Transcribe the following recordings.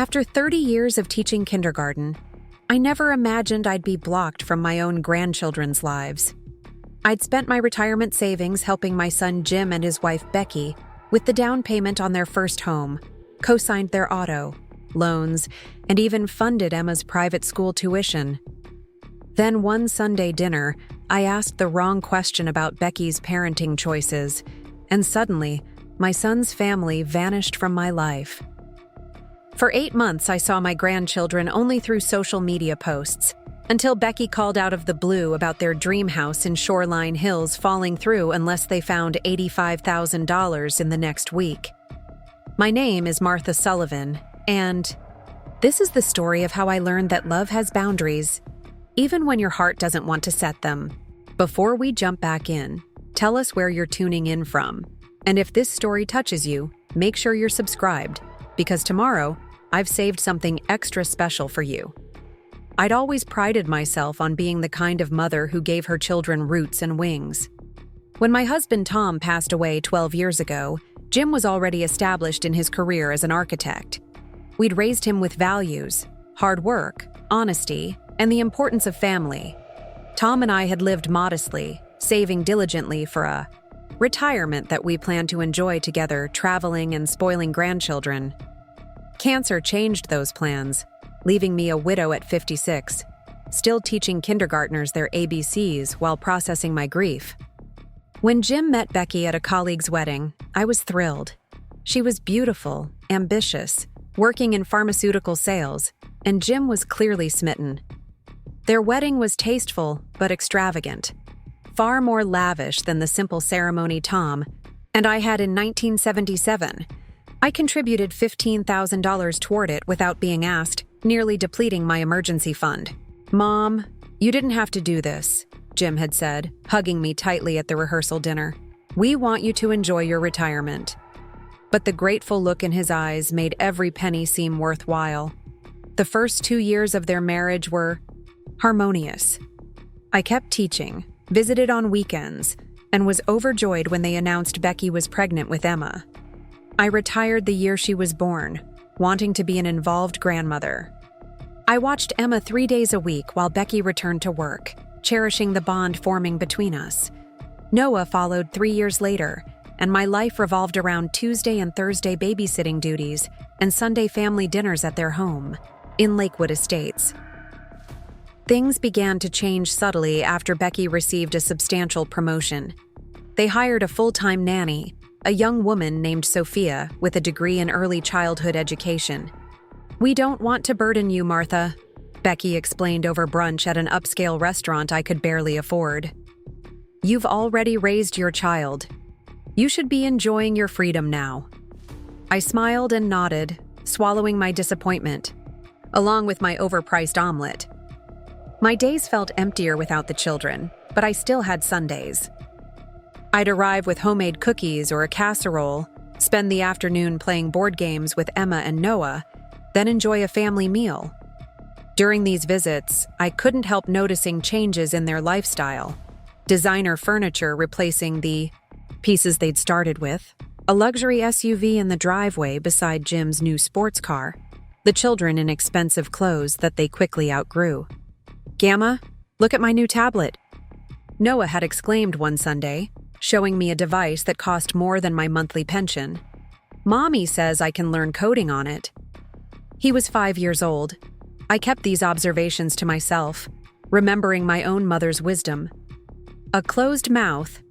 After 30 years of teaching kindergarten, I never imagined I'd be blocked from my own grandchildren's lives. I'd spent my retirement savings helping my son Jim and his wife Becky with the down payment on their first home, co-signed their auto, loans, and even funded Emma's private school tuition. Then one Sunday dinner, I asked the wrong question about Becky's parenting choices, and suddenly, my son's family vanished from my life. For 8 months, I saw my grandchildren only through social media posts, until Becky called out of the blue about their dream house in Shoreline Hills falling through unless they found $85,000 in the next week. My name is Martha Sullivan, and this is the story of how I learned that love has boundaries, even when your heart doesn't want to set them. Before we jump back in, tell us where you're tuning in from. And if this story touches you, make sure you're subscribed, because tomorrow, I've saved something extra special for you. I'd always prided myself on being the kind of mother who gave her children roots and wings. When my husband Tom passed away 12 years ago, Jim was already established in his career as an architect. We'd raised him with values, hard work, honesty, and the importance of family. Tom and I had lived modestly, saving diligently for a retirement that we planned to enjoy together, traveling and spoiling grandchildren. Cancer changed those plans, leaving me a widow at 56, still teaching kindergartners their ABCs while processing my grief. When Jim met Becky at a colleague's wedding, I was thrilled. She was beautiful, ambitious, working in pharmaceutical sales, and Jim was clearly smitten. Their wedding was tasteful but extravagant, far more lavish than the simple ceremony Tom and I had in 1977. I contributed $15,000 toward it without being asked, nearly depleting my emergency fund. "Mom, you didn't have to do this," Jim had said, hugging me tightly at the rehearsal dinner. "We want you to enjoy your retirement." But the grateful look in his eyes made every penny seem worthwhile. The first 2 years of their marriage were harmonious. I kept teaching, visited on weekends, and was overjoyed when they announced Becky was pregnant with Emma. I retired the year she was born, wanting to be an involved grandmother. I watched Emma 3 days a week while Becky returned to work, cherishing the bond forming between us. Noah followed 3 years later, and my life revolved around Tuesday and Thursday babysitting duties and Sunday family dinners at their home, in Lakewood Estates. Things began to change subtly after Becky received a substantial promotion. They hired a full-time nanny, a young woman named Sophia with a degree in early childhood education. "We don't want to burden you, Martha," Becky explained over brunch at an upscale restaurant I could barely afford. "You've already raised your child. You should be enjoying your freedom now." I smiled and nodded, swallowing my disappointment, along with my overpriced omelet. My days felt emptier without the children, but I still had Sundays. I'd arrive with homemade cookies or a casserole, spend the afternoon playing board games with Emma and Noah, then enjoy a family meal. During these visits, I couldn't help noticing changes in their lifestyle. Designer furniture replacing the pieces they'd started with, a luxury SUV in the driveway beside Jim's new sports car, the children in expensive clothes that they quickly outgrew. "Gamma, look at my new tablet," Noah had exclaimed one Sunday, showing me a device that cost more than my monthly pension. "Mommy says I can learn coding on it." He was 5 years old. I kept these observations to myself, remembering my own mother's wisdom. A closed mouth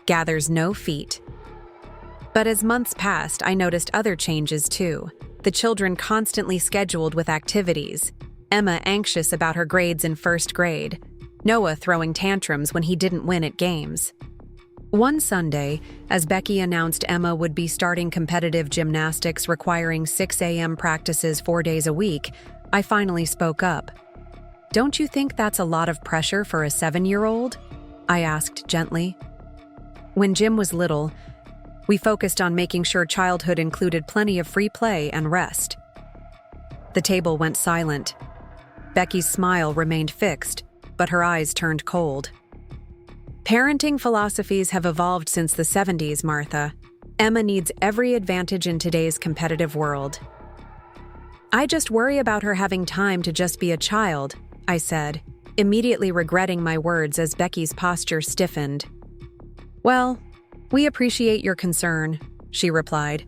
gathers no feet. But as months passed, I noticed other changes too. The children constantly scheduled with activities, Emma anxious about her grades in first grade, Noah throwing tantrums when he didn't win at games. One Sunday, as Becky announced Emma would be starting competitive gymnastics requiring 6 a.m. practices 4 days a week, I finally spoke up. "Don't you think that's a lot of pressure for a 7-year-old?" I asked gently. When Jim was little, we focused on making sure childhood included plenty of free play and rest. The table went silent. Becky's smile remained fixed, but her eyes turned cold. "Parenting philosophies have evolved since the 70s, Martha. Emma needs every advantage in today's competitive world." I just worry about her having time to just be a child, I said, immediately regretting my words as Becky's posture stiffened. Well, we appreciate your concern, she replied,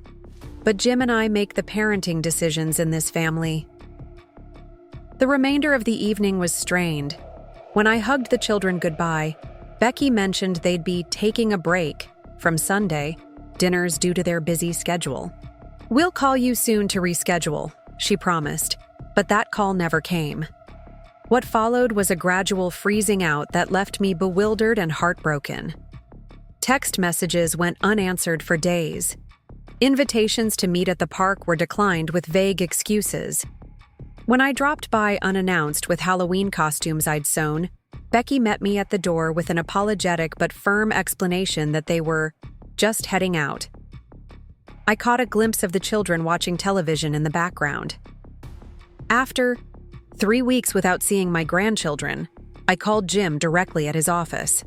but Jim and I make the parenting decisions in this family. The remainder of the evening was strained. When I hugged the children goodbye, Becky mentioned they'd be taking a break from Sunday dinners due to their busy schedule. We'll call you soon to reschedule, she promised, but that call never came. What followed was a gradual freezing out that left me bewildered and heartbroken. Text messages went unanswered for days. Invitations to meet at the park were declined with vague excuses. When I dropped by unannounced with Halloween costumes I'd sewn, Becky met me at the door with an apologetic but firm explanation that they were just heading out. I caught a glimpse of the children watching television in the background. After 3 weeks without seeing my grandchildren, I called Jim directly at his office.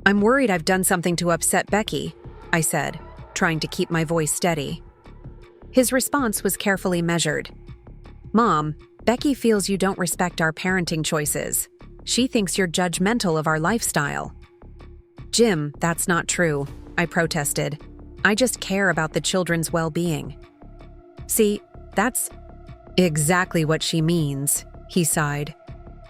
I'm worried I've done something to upset Becky, I said, trying to keep my voice steady. His response was carefully measured. Mom, Becky feels you don't respect our parenting choices. She thinks you're judgmental of our lifestyle. Jim, that's not true, I protested. I just care about the children's well-being. See, that's exactly what she means, he sighed.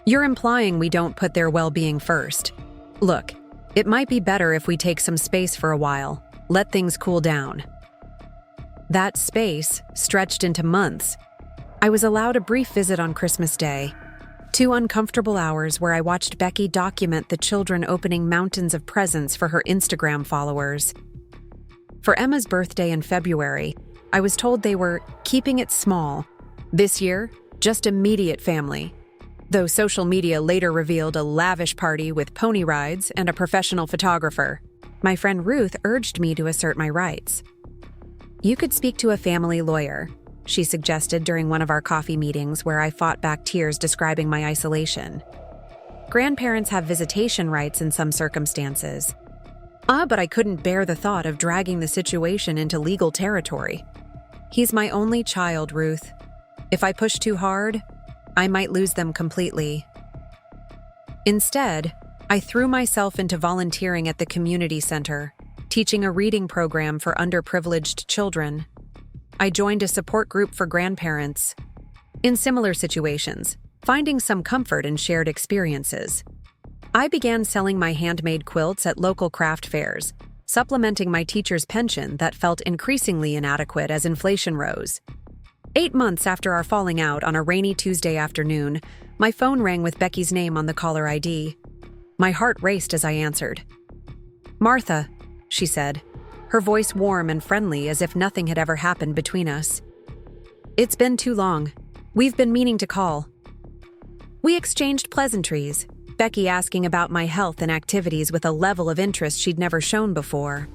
You're implying we don't put their well-being first. Look, it might be better if we take some space for a while, let things cool down. That space stretched into months. I was allowed a brief visit on Christmas Day. 2 uncomfortable hours where I watched Becky document the children opening mountains of presents for her Instagram followers. For Emma's birthday in February, I was told they were keeping it small. This year, just immediate family. Though social media later revealed a lavish party with pony rides and a professional photographer, my friend Ruth urged me to assert my rights. You could speak to a family lawyer, she suggested during one of our coffee meetings where I fought back tears describing my isolation. Grandparents have visitation rights in some circumstances. But I couldn't bear the thought of dragging the situation into legal territory. He's my only child, Ruth. If I push too hard, I might lose them completely. Instead, I threw myself into volunteering at the community center, teaching a reading program for underprivileged children. I joined a support group for grandparents. In similar situations, finding some comfort in shared experiences. I began selling my handmade quilts at local craft fairs, supplementing my teacher's pension that felt increasingly inadequate as inflation rose. 8 months after our falling out on a rainy Tuesday afternoon, my phone rang with Becky's name on the caller ID. My heart raced as I answered. Martha, she said, her voice warm and friendly as if nothing had ever happened between us. It's been too long. We've been meaning to call. We exchanged pleasantries, Becky asking about my health and activities with a level of interest she'd never shown before.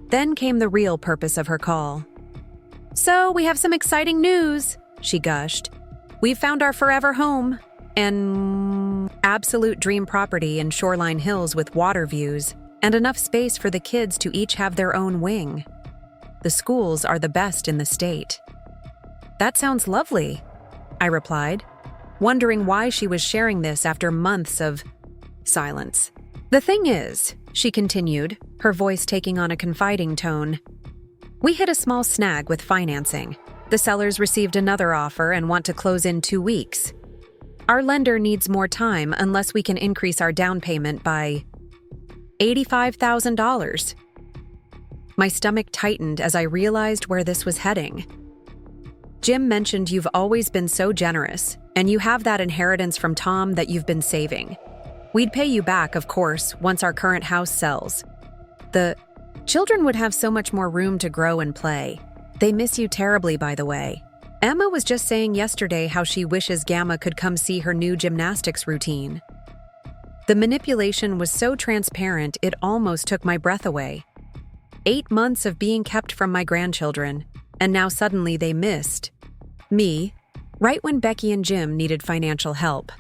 Then came the real purpose of her call. So, we have some exciting news, she gushed. We've found our forever home. An absolute dream property in Shoreline Hills with water views and enough space for the kids to each have their own wing. The schools are the best in the state. That sounds lovely, I replied, wondering why she was sharing this after months of silence. The thing is, she continued, her voice taking on a confiding tone, we hit a small snag with financing. The sellers received another offer and want to close in 2 weeks. Our lender needs more time unless we can increase our down payment by $85,000. My stomach tightened as I realized where this was heading. Jim mentioned you've always been so generous, and you have that inheritance from Tom that you've been saving. We'd pay you back, of course, once our current house sells. The children would have so much more room to grow and play. They miss you terribly, by the way. Emma was just saying yesterday how she wishes Gamma could come see her new gymnastics routine. The manipulation was so transparent it almost took my breath away. 8 months of being kept from my grandchildren, and now suddenly they missed me, right when Becky and Jim needed financial help.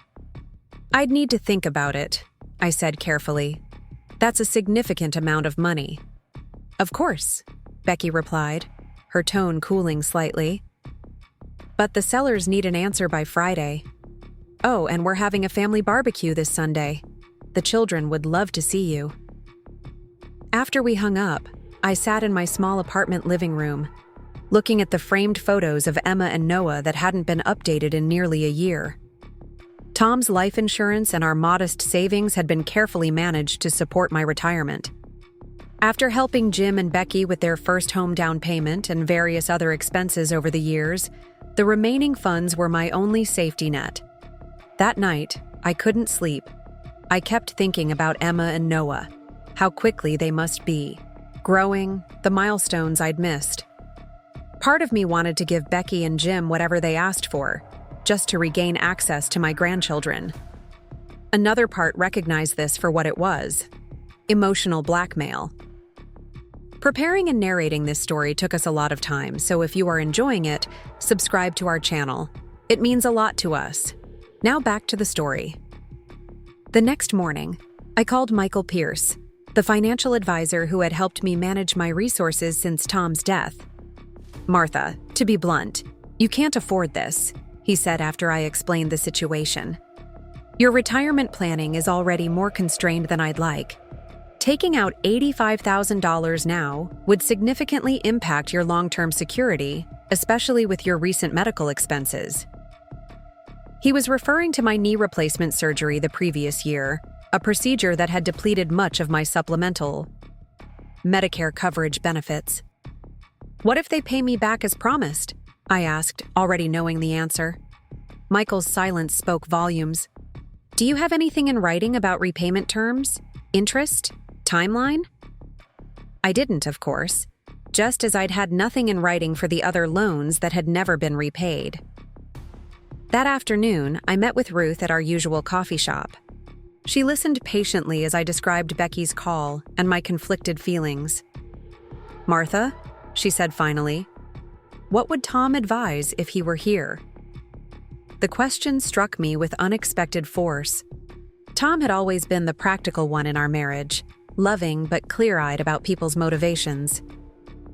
I'd need to think about it, I said carefully. That's a significant amount of money. Of course, Becky replied, her tone cooling slightly. But the sellers need an answer by Friday. Oh, and we're having a family barbecue this Sunday. The children would love to see you. After we hung up, I sat in my small apartment living room, looking at the framed photos of Emma and Noah that hadn't been updated in nearly a year. Tom's life insurance and our modest savings had been carefully managed to support my retirement. After helping Jim and Becky with their first home down payment and various other expenses over the years, the remaining funds were my only safety net. That night, I couldn't sleep. I kept thinking about Emma and Noah, how quickly they must be, growing, the milestones I'd missed. Part of me wanted to give Becky and Jim whatever they asked for, just to regain access to my grandchildren. Another part recognized this for what it was: emotional blackmail. Preparing and narrating this story took us a lot of time, so if you are enjoying it, subscribe to our channel. It means a lot to us. Now back to the story. The next morning, I called Michael Pierce, the financial advisor who had helped me manage my resources since Tom's death. "Martha, to be blunt, you can't afford this," he said after I explained the situation. "Your retirement planning is already more constrained than I'd like. Taking out $85,000 now would significantly impact your long-term security, especially with your recent medical expenses." He was referring to my knee replacement surgery the previous year, a procedure that had depleted much of my supplemental Medicare coverage benefits. "What if they pay me back as promised?" I asked, already knowing the answer. Michael's silence spoke volumes. "Do you have anything in writing about repayment terms, interest, timeline?" I didn't, of course, just as I'd had nothing in writing for the other loans that had never been repaid. That afternoon, I met with Ruth at our usual coffee shop. She listened patiently as I described Becky's call and my conflicted feelings. "Martha," she said finally, "what would Tom advise if he were here?" The question struck me with unexpected force. Tom had always been the practical one in our marriage, loving but clear-eyed about people's motivations.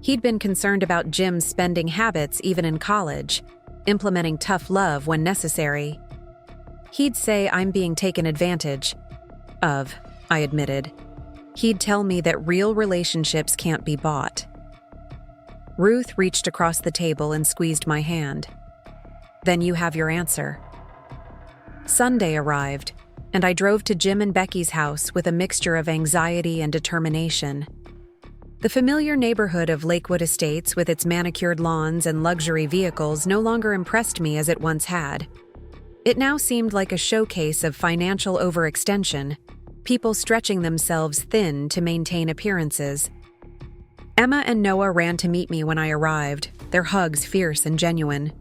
He'd been concerned about Jim's spending habits even in college, implementing tough love when necessary. He'd say I'm being taken advantage of, I admitted. He'd tell me that real relationships can't be bought. Ruth reached across the table and squeezed my hand. "Then you have your answer." Sunday arrived, and I drove to Jim and Becky's house with a mixture of anxiety and determination. The familiar neighborhood of Lakewood Estates with its manicured lawns and luxury vehicles no longer impressed me as it once had. It now seemed like a showcase of financial overextension, people stretching themselves thin to maintain appearances. Emma and Noah ran to meet me when I arrived, their hugs fierce and genuine.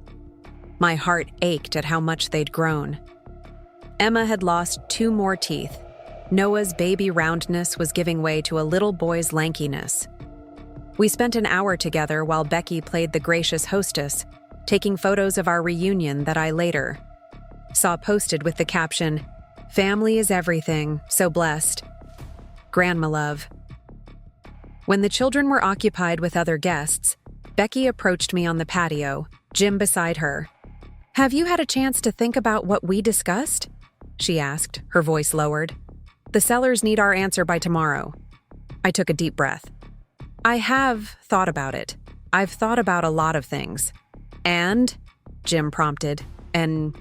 My heart ached at how much they'd grown. Emma had lost 2 more teeth. Noah's baby roundness was giving way to a little boy's lankiness. We spent an hour together while Becky played the gracious hostess, taking photos of our reunion that I later saw posted with the caption, "Family is everything, so blessed. Grandma love." When the children were occupied with other guests, Becky approached me on the patio, Jim beside her. "Have you had a chance to think about what we discussed?" she asked, her voice lowered. "The sellers need our answer by tomorrow." I took a deep breath. "I have thought about it. I've thought about a lot of things." "And?" Jim prompted, an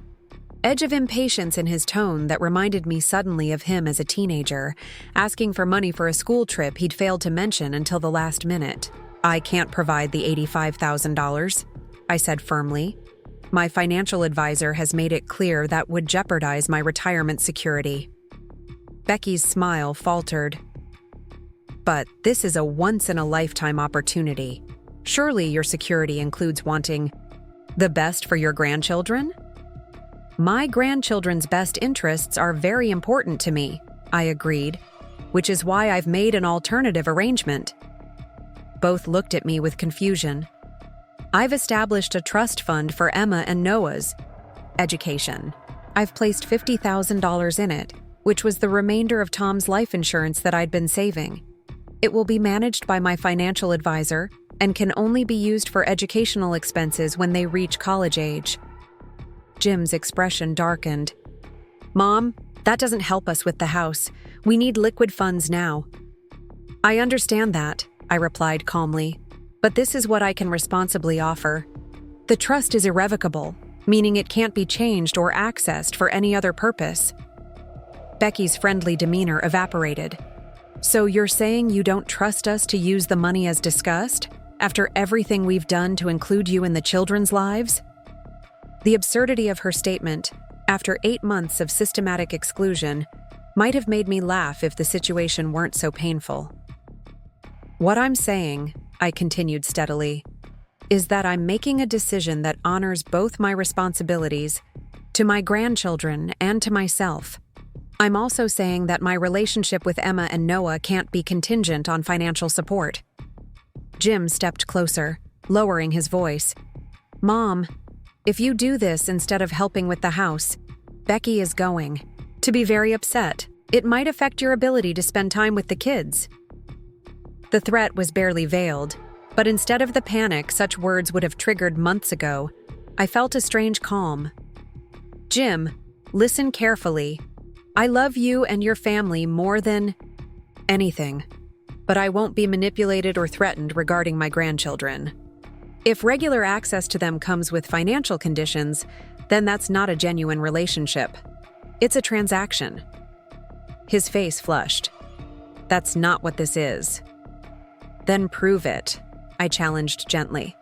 edge of impatience in his tone that reminded me suddenly of him as a teenager, asking for money for a school trip he'd failed to mention until the last minute. "I can't provide the $85,000, I said firmly. "My financial advisor has made it clear that would jeopardize my retirement security." Becky's smile faltered. "But this is a once-in-a-lifetime opportunity. Surely your security includes wanting the best for your grandchildren?" "My grandchildren's best interests are very important to me," I agreed, "which is why I've made an alternative arrangement." Both looked at me with confusion. "I've established a trust fund for Emma and Noah's education. I've placed $50,000 in it, which was the remainder of Tom's life insurance that I'd been saving. It will be managed by my financial advisor, and can only be used for educational expenses when they reach college age. Jim's expression darkened. Mom, that doesn't help us with the house. We need liquid funds now. I understand that, I replied calmly, but this is what I can responsibly offer. The trust is irrevocable, meaning it can't be changed or accessed for any other purpose. Becky's friendly demeanor evaporated. So you're saying you don't trust us to use the money as discussed, after everything we've done to include you in the children's lives? The absurdity of her statement, after 8 months of systematic exclusion, might have made me laugh if the situation weren't so painful. What I'm saying, I continued steadily, is that I'm making a decision that honors both my responsibilities to my grandchildren and to myself. I'm also saying that my relationship with Emma and Noah can't be contingent on financial support. Jim stepped closer, lowering his voice. Mom, if you do this instead of helping with the house, Becky is going to be very upset. It might affect your ability to spend time with the kids. The threat was barely veiled, but instead of the panic such words would have triggered months ago, I felt a strange calm. Jim, listen carefully. I love you and your family more than anything, but I won't be manipulated or threatened regarding my grandchildren. If regular access to them comes with financial conditions, then that's not a genuine relationship. It's a transaction. His face flushed. That's not what this is. Then prove it, I challenged gently.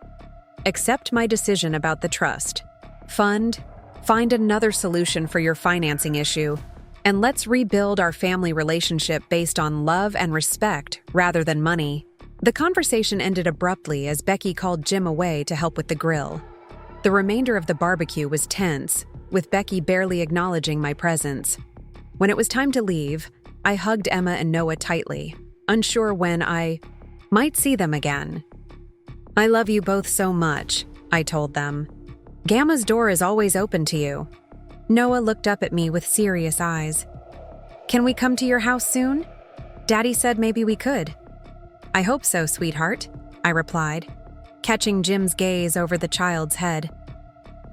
Accept my decision about the trust. Find another solution for your financing issue, and let's rebuild our family relationship based on love and respect rather than money. The conversation ended abruptly as Becky called Jim away to help with the grill. The remainder of the barbecue was tense, with Becky barely acknowledging my presence. When it was time to leave, I hugged Emma and Noah tightly, unsure when I might see them again. I love you both so much, I told them. Gamma's door is always open to you. Noah looked up at me with serious eyes. Can we come to your house soon? Daddy said maybe we could. I hope so, sweetheart, I replied, catching Jim's gaze over the child's head.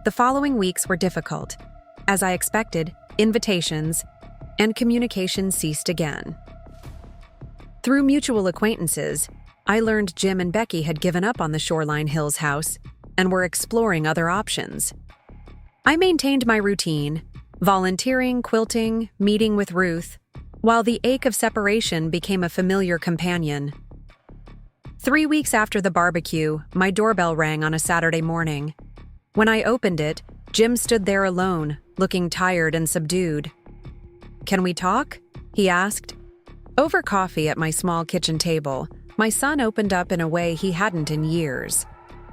The following weeks were difficult. As I expected, invitations and communication ceased again. Through mutual acquaintances, I learned Jim and Becky had given up on the Shoreline Hills house and were exploring other options. I maintained my routine, volunteering, quilting, meeting with Ruth, while the ache of separation became a familiar companion. 3 weeks after the barbecue, my doorbell rang on a Saturday morning. When I opened it, Jim stood there alone, looking tired and subdued. Can we talk? He asked. Over coffee at my small kitchen table, my son opened up in a way he hadn't in years.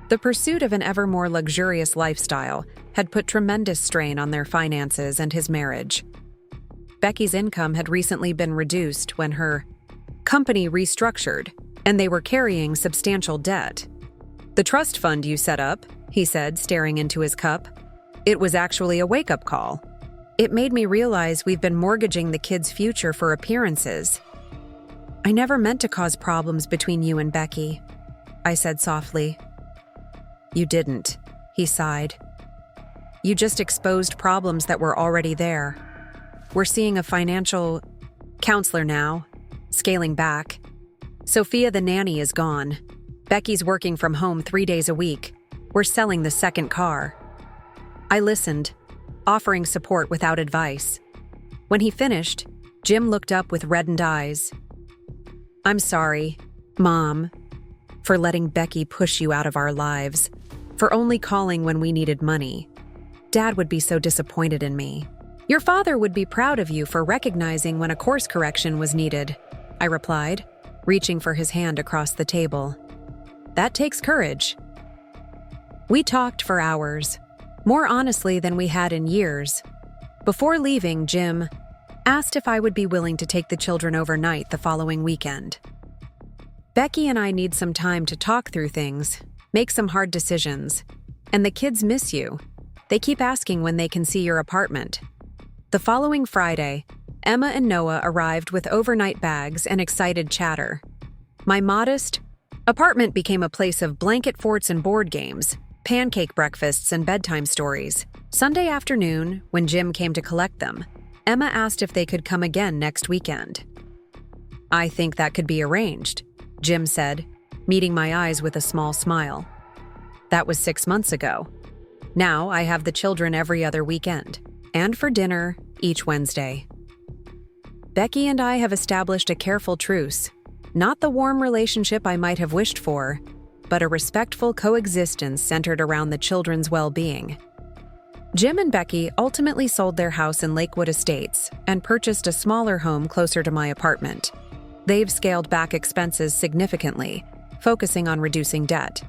The pursuit of an ever more luxurious lifestyle had put tremendous strain on their finances and his marriage. Becky's income had recently been reduced when her company restructured, and they were carrying substantial debt. The trust fund you set up, he said, staring into his cup. It was actually a wake-up call. It made me realize we've been mortgaging the kids' future for appearances. I never meant to cause problems between you and Becky, I said softly. You didn't, he sighed. You just exposed problems that were already there. We're seeing a financial counselor now, scaling back. Sophia the nanny is gone. Becky's working from home 3 days a week. We're selling the second car. I listened, offering support without advice. When he finished, Jim looked up with reddened eyes. I'm sorry, Mom, for letting Becky push you out of our lives, for only calling when we needed money. Dad would be so disappointed in me. Your father would be proud of you for recognizing when a course correction was needed, I replied, reaching for his hand across the table. That takes courage. We talked for hours, more honestly than we had in years. Before leaving, Jim asked if I would be willing to take the children overnight the following weekend. Becky and I need some time to talk through things, make some hard decisions, and the kids miss you. They keep asking when they can see your apartment. The following Friday, Emma and Noah arrived with overnight bags and excited chatter. My modest, Apartment became a place of blanket forts and board games, pancake breakfasts and bedtime stories. Sunday afternoon, when Jim came to collect them, Emma asked if they could come again next weekend. "I think that could be arranged," Jim said, meeting my eyes with a small smile. That was 6 months ago. Now I have the children every other weekend, and for dinner each Wednesday. Becky and I have established a careful truce, not the warm relationship I might have wished for, but a respectful coexistence centered around the children's well-being. Jim and Becky ultimately sold their house in Lakewood Estates and purchased a smaller home closer to my apartment. They've scaled back expenses significantly, focusing on reducing debt.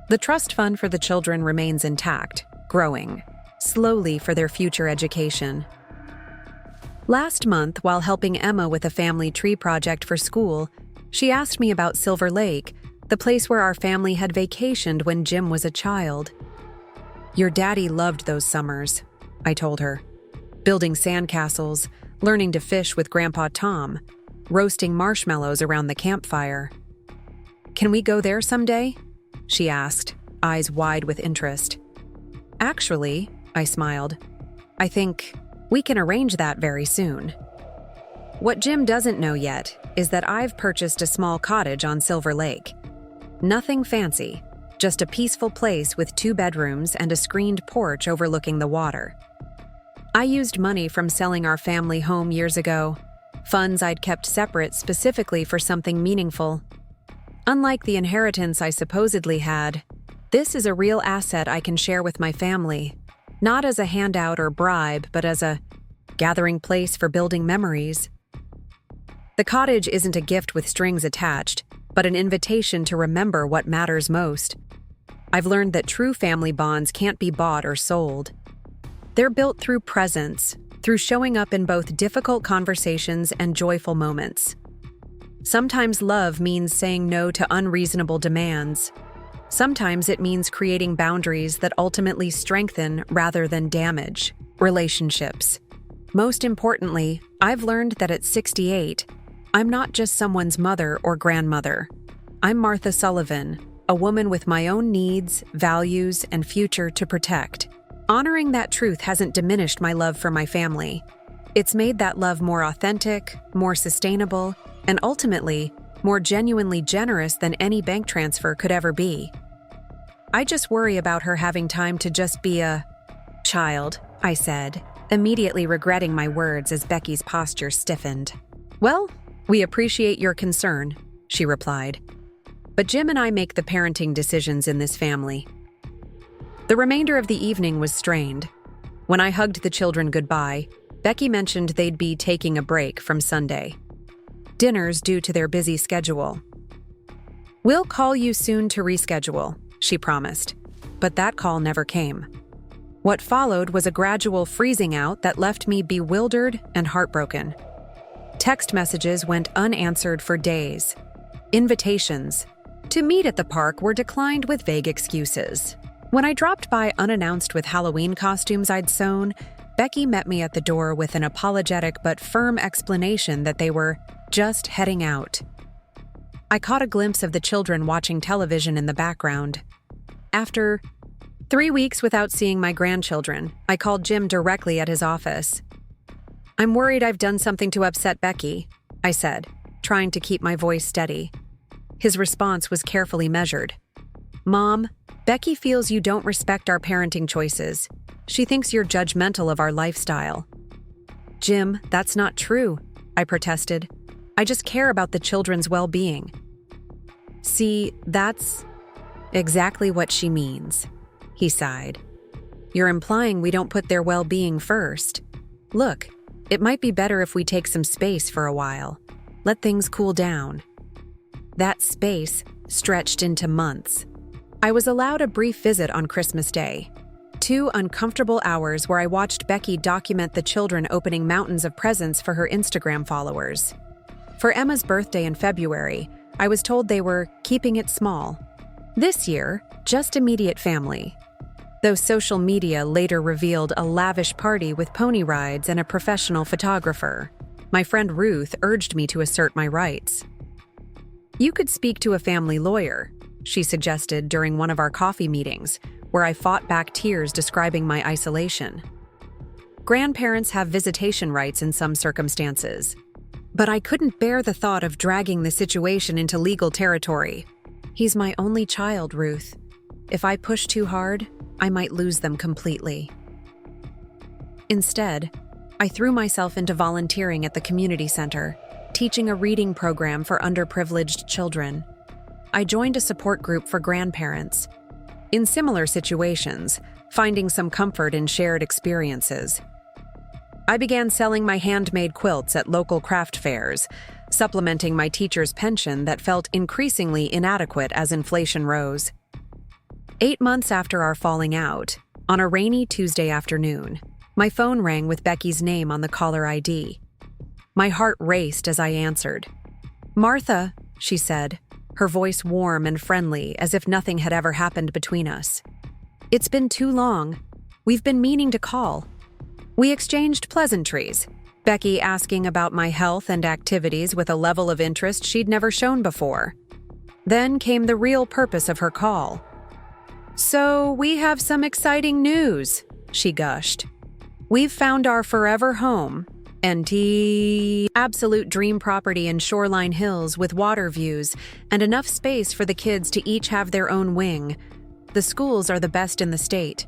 The trust fund for the children remains intact, growing, slowly for their future education. Last month, while helping Emma with a family tree project for school, she asked me about Silver Lake, the place where our family had vacationed when Jim was a child. "Your daddy loved those summers," I told her. "Building sandcastles, learning to fish with Grandpa Tom, roasting marshmallows around the campfire." "Can we go there someday?" she asked, eyes wide with interest. "Actually," I smiled, "I think we can arrange that very soon." What Jim doesn't know yet is that I've purchased a small cottage on Silver Lake. Nothing fancy, just a peaceful place with 2 bedrooms and a screened porch overlooking the water. I used money from selling our family home years ago, funds I'd kept separate specifically for something meaningful. Unlike the inheritance I supposedly had, this is a real asset I can share with my family, not as a handout or bribe, but as a gathering place for building memories. The cottage isn't a gift with strings attached, but an invitation to remember what matters most. I've learned that true family bonds can't be bought or sold. They're built through presence, through showing up in both difficult conversations and joyful moments. Sometimes love means saying no to unreasonable demands. Sometimes it means creating boundaries that ultimately strengthen rather than damage relationships. Most importantly, I've learned that at 68, I'm not just someone's mother or grandmother. I'm Martha Sullivan, a woman with my own needs, values, and future to protect. Honoring that truth hasn't diminished my love for my family. It's made that love more authentic, more sustainable, and ultimately, more genuinely generous than any bank transfer could ever be. I just worry about her having time to just be a child, I said, immediately regretting my words as Becky's posture stiffened. "Well, we appreciate your concern," she replied. "But Jim and I make the parenting decisions in this family." The remainder of the evening was strained. When I hugged the children goodbye, Becky mentioned they'd be taking a break from Sunday dinners due to their busy schedule. "We'll call you soon to reschedule," she promised, but that call never came. What followed was a gradual freezing out that left me bewildered and heartbroken. Text messages went unanswered for days. Invitations to meet at the park were declined with vague excuses. When I dropped by unannounced with Halloween costumes I'd sewn, Becky met me at the door with an apologetic but firm explanation that they were just heading out. I caught a glimpse of the children watching television in the background. After 3 weeks without seeing my grandchildren, I called Jim directly at his office. "I'm worried I've done something to upset Becky," I said, trying to keep my voice steady. His response was carefully measured. "Mom, Becky feels you don't respect our parenting choices. She thinks you're judgmental of our lifestyle." "Jim, that's not true," I protested. "I just care about the children's well-being." "See, that's exactly what she means," he sighed. "You're implying we don't put their well-being first. Look, it might be better if we take some space for a while. Let things cool down." That space stretched into months. I was allowed a brief visit on Christmas Day. 2 uncomfortable hours where I watched Becky document the children opening mountains of presents for her Instagram followers. For Emma's birthday in February, I was told they were keeping it small. This year, just immediate family. Though social media later revealed a lavish party with pony rides and a professional photographer, my friend Ruth urged me to assert my rights. "You could speak to a family lawyer," she suggested during one of our coffee meetings, where I fought back tears describing my isolation. Grandparents have visitation rights in some circumstances, but I couldn't bear the thought of dragging the situation into legal territory. "He's my only child, Ruth. If I push too hard, I might lose them completely." Instead, I threw myself into volunteering at the community center, teaching a reading program for underprivileged children. I joined a support group for grandparents. In similar situations, finding some comfort in shared experiences. I began selling my handmade quilts at local craft fairs, supplementing my teacher's pension that felt increasingly inadequate as inflation rose. 8 months after our falling out, on a rainy Tuesday afternoon, my phone rang with Becky's name on the caller ID. My heart raced as I answered. "Martha," she said, her voice warm and friendly as if nothing had ever happened between us. "It's been too long. We've been meaning to call." We exchanged pleasantries, Becky asking about my health and activities with a level of interest she'd never shown before. Then came the real purpose of her call. "So we have some exciting news," she gushed. "We've found our forever home, NT absolute dream property in Shoreline Hills with water views and enough space for the kids to each have their own wing. The schools are the best in the state."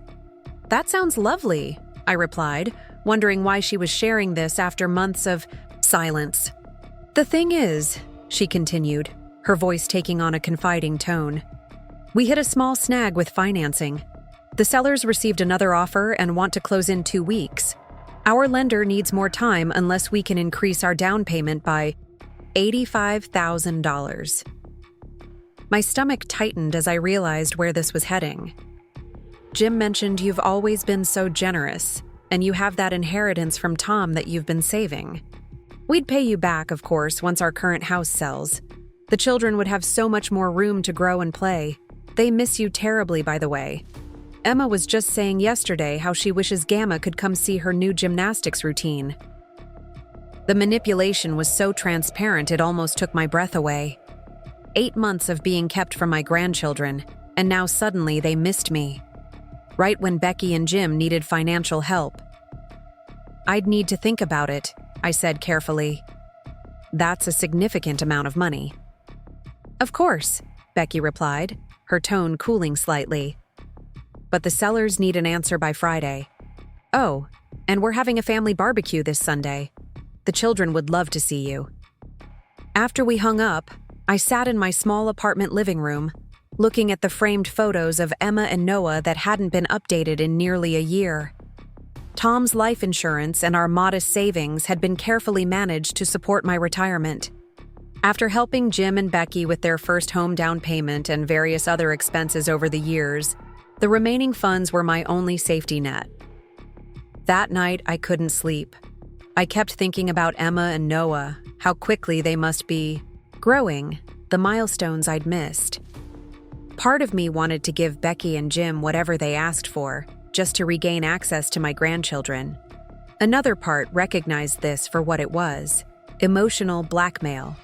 "That sounds lovely," I replied, wondering why she was sharing this after months of silence. "The thing is," she continued, her voice taking on a confiding tone, "we hit a small snag with financing. The sellers received another offer and want to close in 2 weeks. Our lender needs more time unless we can increase our down payment by $85,000. My stomach tightened as I realized where this was heading. "Jim mentioned you've always been so generous, and you have that inheritance from Tom that you've been saving. We'd pay you back, of course, once our current house sells. The children would have so much more room to grow and play. They miss you terribly, by the way. Emma was just saying yesterday how she wishes Gamma could come see her new gymnastics routine." The manipulation was so transparent it almost took my breath away. 8 months of being kept from my grandchildren, and now suddenly they missed me. Right when Becky and Jim needed financial help. "I'd need to think about it," I said carefully. "That's a significant amount of money." "Of course," Becky replied, her tone cooling slightly. "But the sellers need an answer by Friday. Oh, and we're having a family barbecue this Sunday. The children would love to see you." After we hung up, I sat in my small apartment living room, looking at the framed photos of Emma and Noah that hadn't been updated in nearly a year. Tom's life insurance and our modest savings had been carefully managed to support my retirement. After helping Jim and Becky with their first home down payment and various other expenses over the years, the remaining funds were my only safety net. That night, I couldn't sleep. I kept thinking about Emma and Noah, how quickly they must be growing, the milestones I'd missed. Part of me wanted to give Becky and Jim whatever they asked for, just to regain access to my grandchildren. Another part recognized this for what it was, emotional blackmail.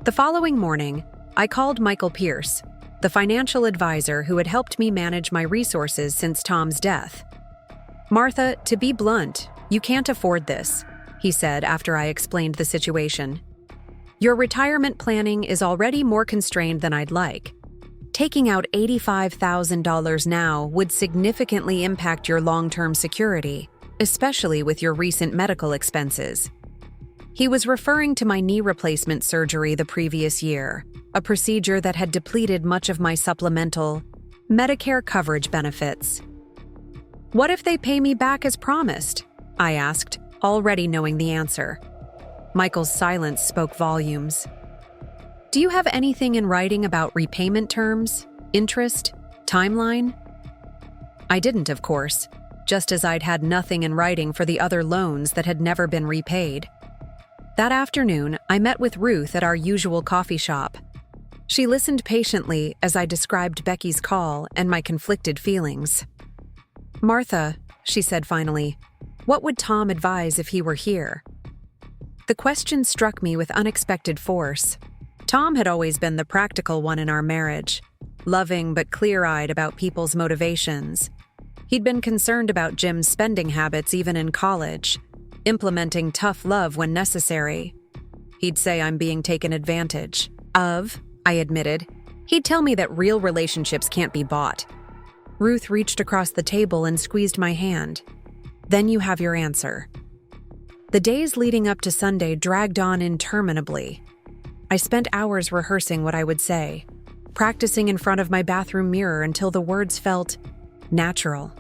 The following morning, I called Michael Pierce, the financial advisor who had helped me manage my resources since Tom's death. "Martha, to be blunt, you can't afford this," he said after I explained the situation. "Your retirement planning is already more constrained than I'd like. Taking out $85,000 now would significantly impact your long-term security, especially with your recent medical expenses." He was referring to my knee replacement surgery the previous year, a procedure that had depleted much of my supplemental Medicare coverage benefits. "What if they pay me back as promised?" I asked, already knowing the answer. Michael's silence spoke volumes. "Do you have anything in writing about repayment terms, interest, timeline?" I didn't, of course, just as I'd had nothing in writing for the other loans that had never been repaid. That afternoon, I met with Ruth at our usual coffee shop. She listened patiently as I described Becky's call and my conflicted feelings. "Martha," she said finally, "what would Tom advise if he were here?" The question struck me with unexpected force. Tom had always been the practical one in our marriage, loving but clear-eyed about people's motivations. He'd been concerned about Jim's spending habits even in college, implementing tough love when necessary. He'd say I'm being taken advantage of, I admitted. He'd tell me that real relationships can't be bought. Ruth reached across the table and squeezed my hand. Then you have your answer. The days leading up to Sunday dragged on interminably. I spent hours rehearsing what I would say, practicing in front of my bathroom mirror until the words felt natural.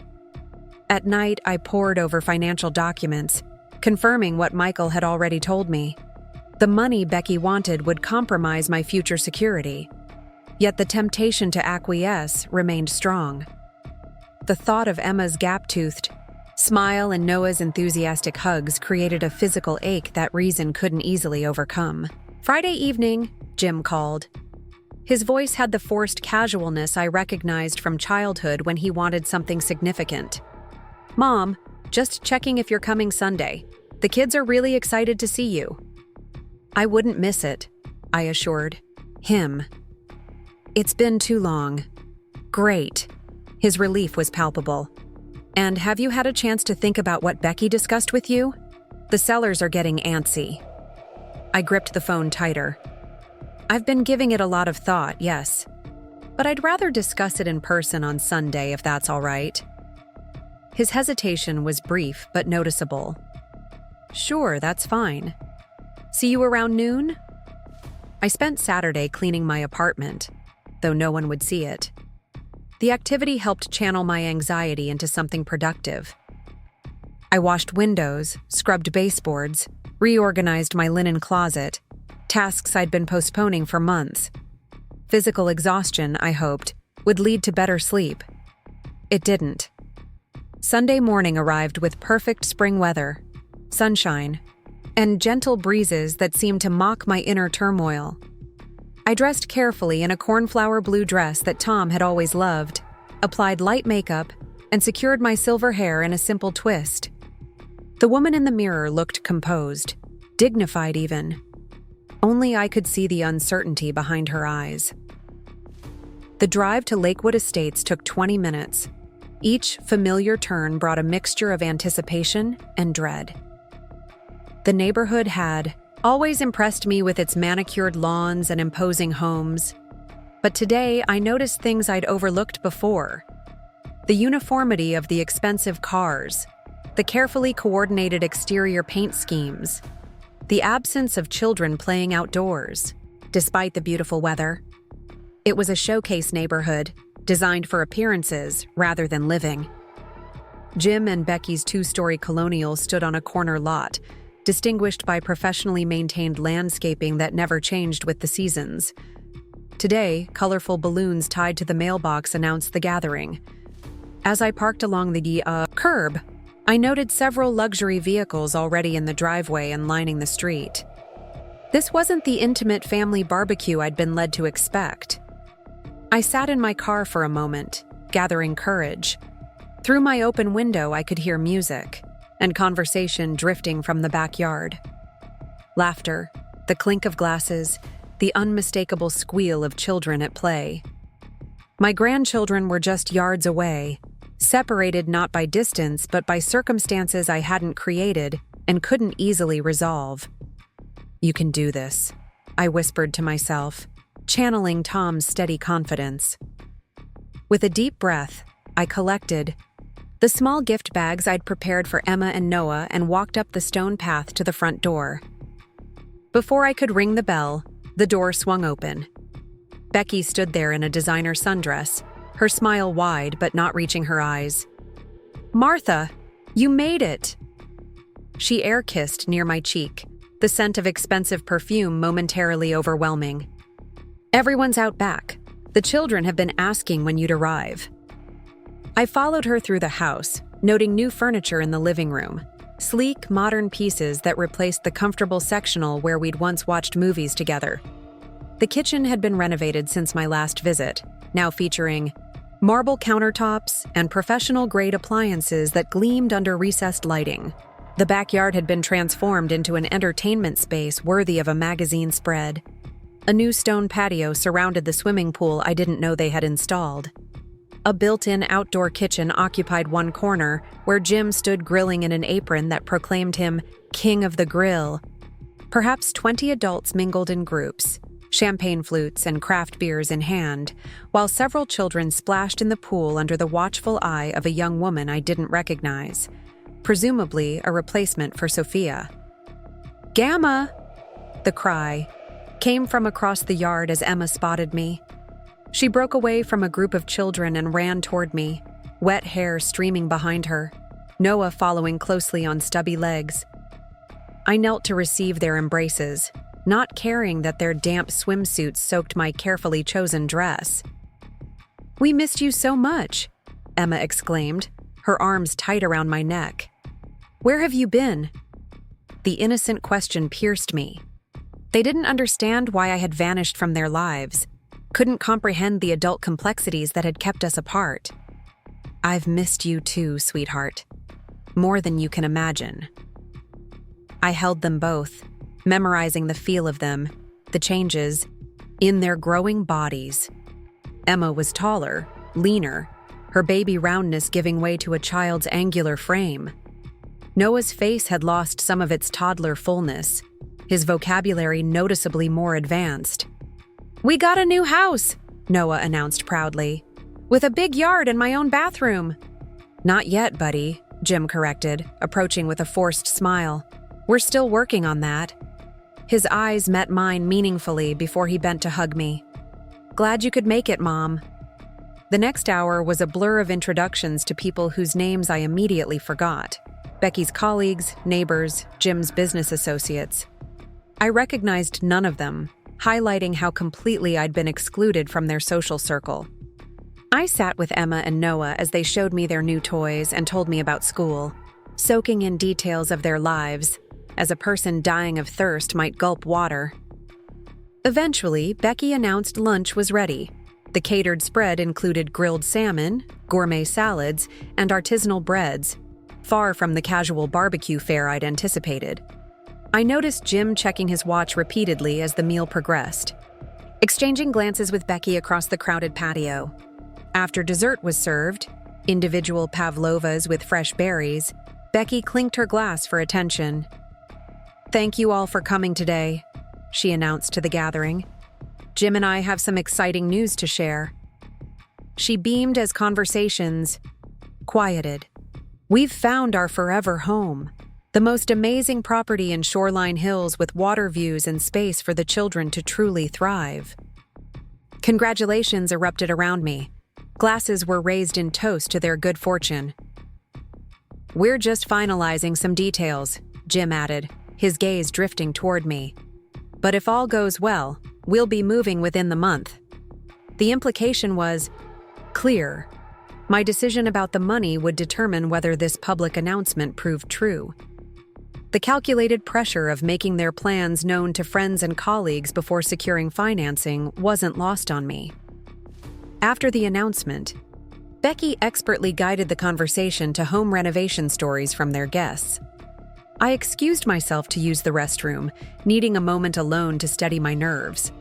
At night, I pored over financial documents, confirming what Michael had already told me. The money Becky wanted would compromise my future security. Yet the temptation to acquiesce remained strong. The thought of Emma's gap-toothed smile and Noah's enthusiastic hugs created a physical ache that reason couldn't easily overcome. Friday evening, Jim called. His voice had the forced casualness I recognized from childhood when he wanted something significant. Mom, just checking if you're coming Sunday. The kids are really excited to see you. I wouldn't miss it, I assured him. It's been too long. Great. His relief was palpable. And have you had a chance to think about what Becky discussed with you? The sellers are getting antsy. I gripped the phone tighter. I've been giving it a lot of thought, yes. But I'd rather discuss it in person on Sunday if that's all right. His hesitation was brief but noticeable. Sure, that's fine. See you around noon? I spent Saturday cleaning my apartment, though no one would see it. The activity helped channel my anxiety into something productive. I washed windows, scrubbed baseboards, reorganized my linen closet, tasks I'd been postponing for months. Physical exhaustion, I hoped, would lead to better sleep. It didn't. Sunday morning arrived with perfect spring weather, sunshine, and gentle breezes that seemed to mock my inner turmoil. I dressed carefully in a cornflower blue dress that Tom had always loved, applied light makeup, and secured my silver hair in a simple twist. The woman in the mirror looked composed, dignified even. Only I could see the uncertainty behind her eyes. The drive to Lakewood Estates took 20 minutes. Each familiar turn brought a mixture of anticipation and dread. The neighborhood had always impressed me with its manicured lawns and imposing homes. But today, I noticed things I'd overlooked before. The uniformity of the expensive cars, the carefully coordinated exterior paint schemes, the absence of children playing outdoors, despite the beautiful weather. It was a showcase neighborhood, designed for appearances rather than living. Jim and Becky's two-story colonial stood on a corner lot, distinguished by professionally maintained landscaping that never changed with the seasons. Today, colorful balloons tied to the mailbox announced the gathering. As I parked along the curb, I noted several luxury vehicles already in the driveway and lining the street. This wasn't the intimate family barbecue I'd been led to expect. I sat in my car for a moment, gathering courage. Through my open window, I could hear music and conversation drifting from the backyard. Laughter, the clink of glasses, the unmistakable squeal of children at play. My grandchildren were just yards away, separated not by distance but by circumstances I hadn't created and couldn't easily resolve. You can do this, I whispered to myself, channeling Tom's steady confidence. With a deep breath, I collected the small gift bags I'd prepared for Emma and Noah and walked up the stone path to the front door. Before I could ring the bell, the door swung open. Becky stood there in a designer sundress, her smile wide but not reaching her eyes. Martha, you made it! She air-kissed near my cheek, the scent of expensive perfume momentarily overwhelming. Everyone's out back. The children have been asking when you'd arrive. I followed her through the house, noting new furniture in the living room, sleek, modern pieces that replaced the comfortable sectional where we'd once watched movies together. The kitchen had been renovated since my last visit, now featuring marble countertops and professional-grade appliances that gleamed under recessed lighting. The backyard had been transformed into an entertainment space worthy of a magazine spread. A new stone patio surrounded the swimming pool I didn't know they had installed. A built-in outdoor kitchen occupied one corner, where Jim stood grilling in an apron that proclaimed him King of the Grill. Perhaps 20 adults mingled in groups, champagne flutes and craft beers in hand, while several children splashed in the pool under the watchful eye of a young woman I didn't recognize, presumably a replacement for Sophia. "Gamma!" The cry came from across the yard as Emma spotted me. She broke away from a group of children and ran toward me, wet hair streaming behind her, Noah following closely on stubby legs. I knelt to receive their embraces, not caring that their damp swimsuits soaked my carefully chosen dress. "We missed you so much," Emma exclaimed, her arms tight around my neck. "Where have you been?" The innocent question pierced me. They didn't understand why I had vanished from their lives, couldn't comprehend the adult complexities that had kept us apart. "I've missed you too, sweetheart. More than you can imagine." I held them both, memorizing the feel of them, the changes, in their growing bodies. Emma was taller, leaner, her baby roundness giving way to a child's angular frame. Noah's face had lost some of its toddler fullness, his vocabulary noticeably more advanced. "We got a new house," Noah announced proudly, "with a big yard and my own bathroom." "Not yet, buddy," Jim corrected, approaching with a forced smile. "We're still working on that." His eyes met mine meaningfully before he bent to hug me. "Glad you could make it, Mom." The next hour was a blur of introductions to people whose names I immediately forgot. Becky's colleagues, neighbors, Jim's business associates. I recognized none of them, highlighting how completely I'd been excluded from their social circle. I sat with Emma and Noah as they showed me their new toys and told me about school, soaking in details of their lives, as a person dying of thirst might gulp water. Eventually, Becky announced lunch was ready. The catered spread included grilled salmon, gourmet salads, and artisanal breads, far from the casual barbecue fare I'd anticipated. I noticed Jim checking his watch repeatedly as the meal progressed, exchanging glances with Becky across the crowded patio. After dessert was served, individual pavlovas with fresh berries, Becky clinked her glass for attention. "Thank you all for coming today," she announced to the gathering. "Jim and I have some exciting news to share." She beamed as conversations quieted. "We've found our forever home. The most amazing property in Shoreline Hills with water views and space for the children to truly thrive." Congratulations erupted around me. Glasses were raised in toast to their good fortune. "We're just finalizing some details," Jim added, his gaze drifting toward me. "But if all goes well, we'll be moving within the month." The implication was clear. My decision about the money would determine whether this public announcement proved true. The calculated pressure of making their plans known to friends and colleagues before securing financing wasn't lost on me. After the announcement, Becky expertly guided the conversation to home renovation stories from their guests. I excused myself to use the restroom, needing a moment alone to steady my nerves.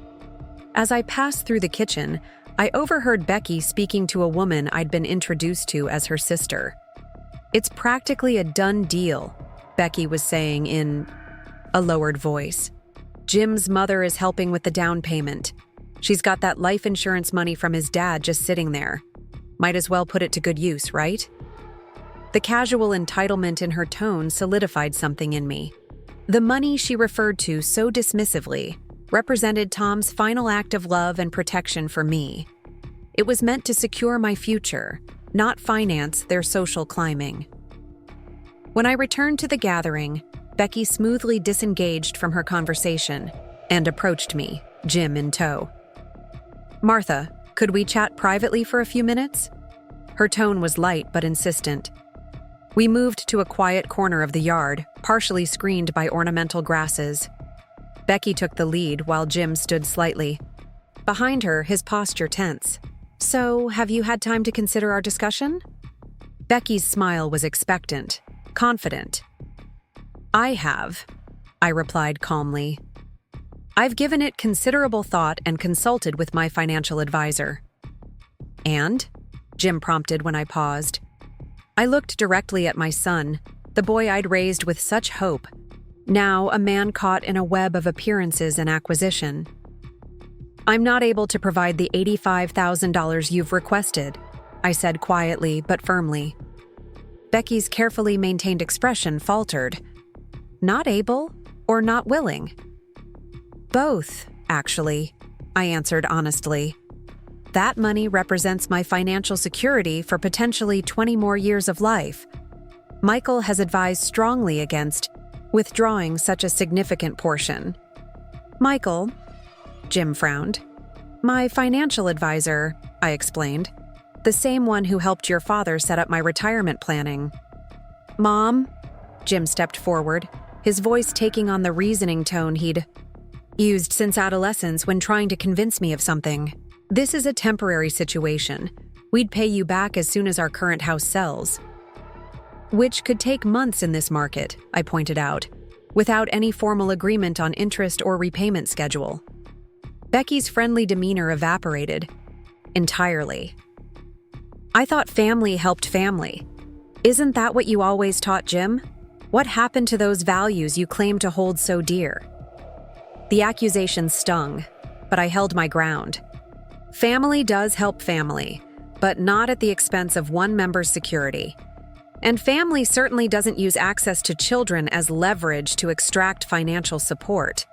As I passed through the kitchen, I overheard Becky speaking to a woman I'd been introduced to as her sister. "It's practically a done deal," Becky was saying in a lowered voice. "Jim's mother is helping with the down payment. She's got that life insurance money from his dad just sitting there. Might as well put it to good use, right?" The casual entitlement in her tone solidified something in me. The money she referred to so dismissively represented Tom's final act of love and protection for me. It was meant to secure my future, not finance their social climbing. When I returned to the gathering, Becky smoothly disengaged from her conversation and approached me, Jim in tow. "Martha, could we chat privately for a few minutes?" Her tone was light but insistent. We moved to a quiet corner of the yard, partially screened by ornamental grasses. Becky took the lead while Jim stood slightly. Behind her, his posture tense. "So, have you had time to consider our discussion?" Becky's smile was expectant, confident. "I have," I replied calmly. I've given it considerable thought and consulted with my financial advisor. And? Jim prompted when I paused. I looked directly at my son, the boy I'd raised with such hope, now a man caught in a web of appearances and acquisition. I'm not able to provide the $85,000 you've requested, I said quietly but firmly. Becky's carefully maintained expression faltered. Not able or not willing? Both, actually, I answered honestly. That money represents my financial security for potentially 20 more years of life. Michael has advised strongly against withdrawing such a significant portion. Michael, Jim frowned. My financial advisor, I explained. The same one who helped your father set up my retirement planning. Mom, Jim stepped forward, his voice taking on the reasoning tone he'd used since adolescence when trying to convince me of something. This is a temporary situation. We'd pay you back as soon as our current house sells. Which could take months in this market, I pointed out, without any formal agreement on interest or repayment schedule. Becky's friendly demeanor evaporated entirely. I thought family helped family. Isn't that what you always taught, Jim? What happened to those values you claim to hold so dear? The accusation stung, but I held my ground. Family does help family, but not at the expense of one member's security. And family certainly doesn't use access to children as leverage to extract financial support.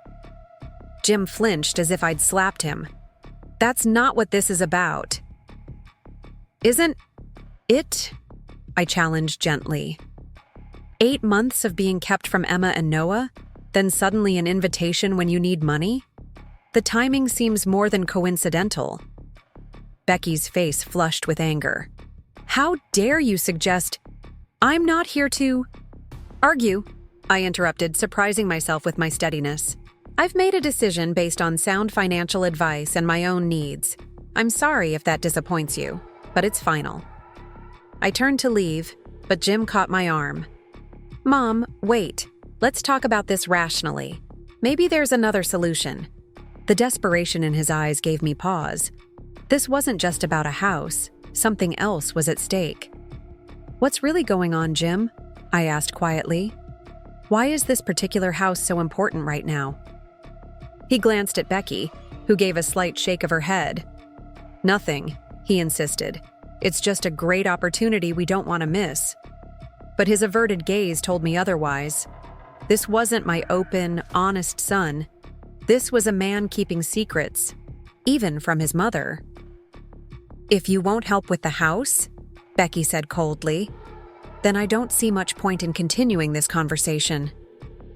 Jim flinched as if I'd slapped him. That's not what this is about. Isn't it? I challenged gently. 8 months of being kept from Emma and Noah, then suddenly an invitation when you need money? The timing seems more than coincidental. Becky's face flushed with anger. How dare you suggest— I'm not here to argue, I interrupted, surprising myself with my steadiness. I've made a decision based on sound financial advice and my own needs. I'm sorry if that disappoints you, but it's final. I turned to leave, but Jim caught my arm. Mom, wait. Let's talk about this rationally. Maybe there's another solution. The desperation in his eyes gave me pause. This wasn't just about a house. Something else was at stake. What's really going on, Jim? I asked quietly. Why is this particular house so important right now? He glanced at Becky, who gave a slight shake of her head. Nothing, he insisted. It's just a great opportunity we don't want to miss. But his averted gaze told me otherwise. This wasn't my open, honest son. This was a man keeping secrets, even from his mother. If you won't help with the house, Becky said coldly, then I don't see much point in continuing this conversation,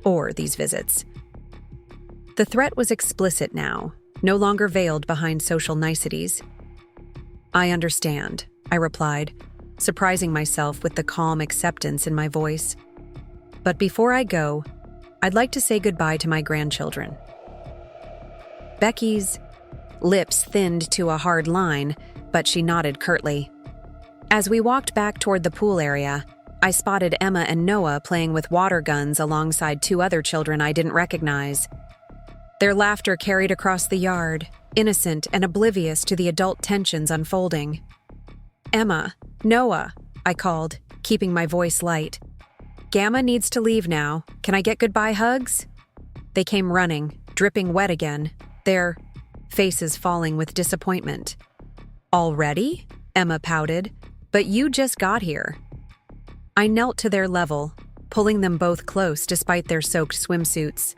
or these visits. The threat was explicit now, no longer veiled behind social niceties. I understand, I replied, surprising myself with the calm acceptance in my voice. But before I go, I'd like to say goodbye to my grandchildren. Becky's lips thinned to a hard line, but she nodded curtly. As we walked back toward the pool area, I spotted Emma and Noah playing with water guns alongside 2 other children I didn't recognize. Their laughter carried across the yard, innocent and oblivious to the adult tensions unfolding. Emma, Noah, I called, keeping my voice light. Gamma needs to leave now. Can I get goodbye hugs? They came running, dripping wet again, their faces falling with disappointment. Already? Emma pouted. But you just got here. I knelt to their level, pulling them both close despite their soaked swimsuits.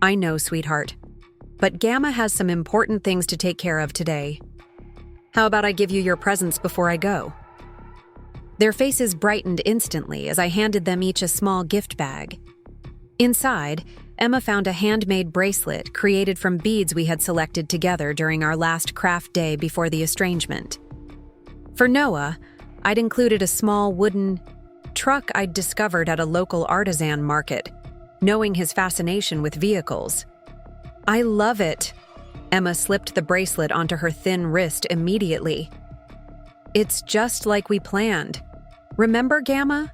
I know, sweetheart, but Gamma has some important things to take care of today. How about I give you your presents before I go? Their faces brightened instantly as I handed them each a small gift bag. Inside, Emma found a handmade bracelet created from beads we had selected together during our last craft day before the estrangement. For Noah, I'd included a small wooden truck I'd discovered at a local artisan market, knowing his fascination with vehicles. I love it. Emma slipped the bracelet onto her thin wrist immediately. It's just like we planned. Remember, Gamma?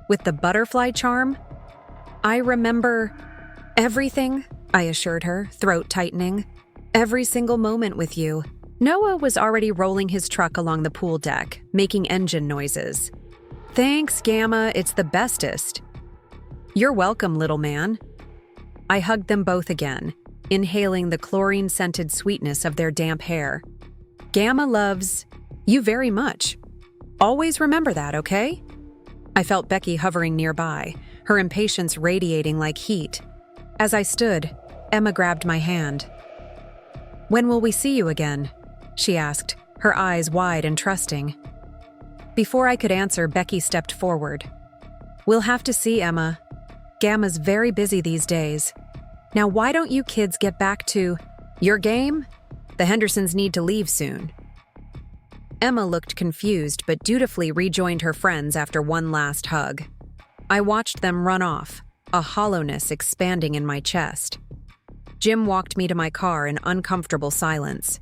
With the butterfly charm? I remember everything. I assured her, throat tightening. "Every single moment with you." Noah was already rolling his truck along the pool deck, making engine noises. "Thanks, Gamma, it's the bestest." "You're welcome, little man." I hugged them both again, inhaling the chlorine-scented sweetness of their damp hair. "Gamma loves you very much. Always remember that, okay?" I felt Becky hovering nearby, her impatience radiating like heat. As I stood, Emma grabbed my hand. "When will we see you again?" she asked, her eyes wide and trusting. Before I could answer, Becky stepped forward. "We'll have to see, Emma. Gamma's very busy these days. Now why don't you kids get back to your game? The Hendersons need to leave soon." Emma looked confused but dutifully rejoined her friends after one last hug. I watched them run off, a hollowness expanding in my chest. Jim walked me to my car in uncomfortable silence.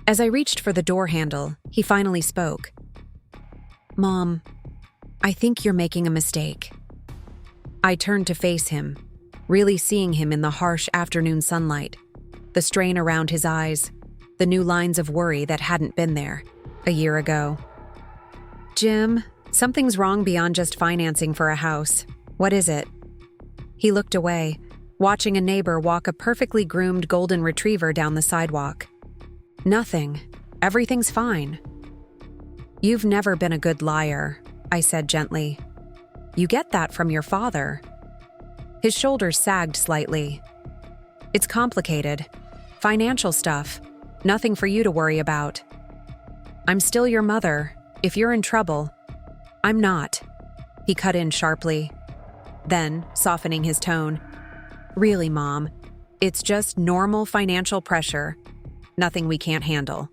As I reached for the door handle, he finally spoke. "Mom, I think you're making a mistake." I turned to face him, really seeing him in the harsh afternoon sunlight, the strain around his eyes, the new lines of worry that hadn't been there a year ago. "Jim, something's wrong beyond just financing for a house. What is it?" He looked away, watching a neighbor walk a perfectly groomed golden retriever down the sidewalk. "Nothing. Everything's fine." "You've never been a good liar," I said gently. "You get that from your father." His shoulders sagged slightly. "It's complicated. Financial stuff. Nothing for you to worry about." "I'm still your mother. If you're in trouble." "I'm not," he cut in sharply. Then, softening his tone, "Really, Mom, it's just normal financial pressure. Nothing we can't handle."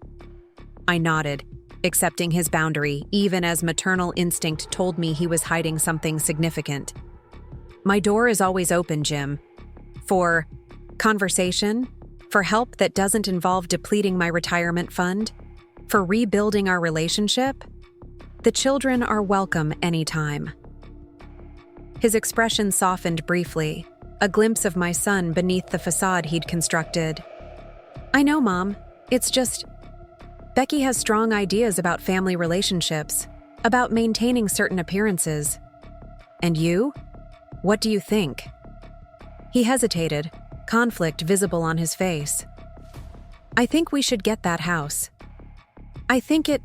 I nodded, accepting his boundary, even as maternal instinct told me he was hiding something significant. "My door is always open, Jim. For conversation, for help that doesn't involve depleting my retirement fund, for rebuilding our relationship. The children are welcome anytime." His expression softened briefly, a glimpse of my son beneath the facade he'd constructed. "I know, Mom. It's just Becky has strong ideas about family relationships, about maintaining certain appearances. And you? What do you think?" He hesitated, conflict visible on his face. "I think we should get that house. I think it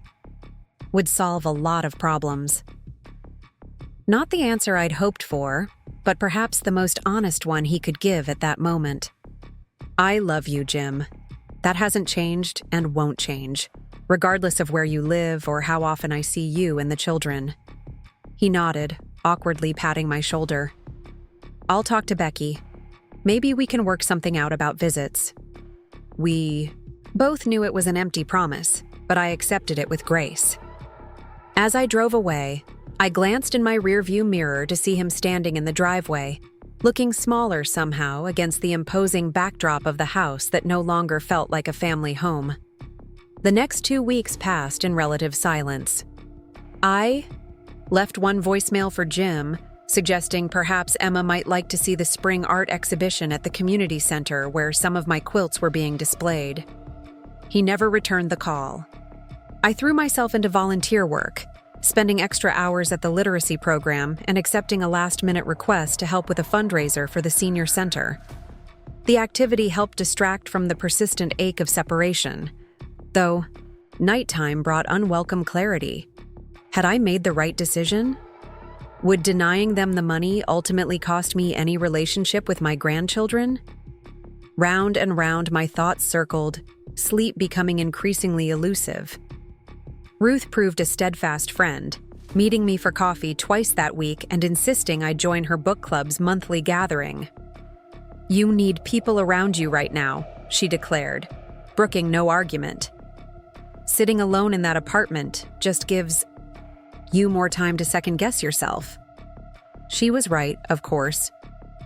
would solve a lot of problems." Not the answer I'd hoped for, but perhaps the most honest one he could give at that moment. "I love you, Jim. That hasn't changed and won't change, regardless of where you live or how often I see you and the children." He nodded, awkwardly patting my shoulder. "I'll talk to Becky. Maybe we can work something out about visits." We both knew it was an empty promise, but I accepted it with grace. As I drove away, I glanced in my rearview mirror to see him standing in the driveway, looking smaller somehow against the imposing backdrop of the house that no longer felt like a family home. The next 2 weeks passed in relative silence. I left one voicemail for Jim, suggesting perhaps Emma might like to see the spring art exhibition at the community center where some of my quilts were being displayed. He never returned the call. I threw myself into volunteer work, spending extra hours at the literacy program and accepting a last-minute request to help with a fundraiser for the senior center. The activity helped distract from the persistent ache of separation, though nighttime brought unwelcome clarity. Had I made the right decision? Would denying them the money ultimately cost me any relationship with my grandchildren? Round and round my thoughts circled, sleep becoming increasingly elusive. Ruth proved a steadfast friend, meeting me for coffee twice that week and insisting I join her book club's monthly gathering. "You need people around you right now," she declared, brooking no argument. "Sitting alone in that apartment just gives you more time to second-guess yourself." She was right, of course.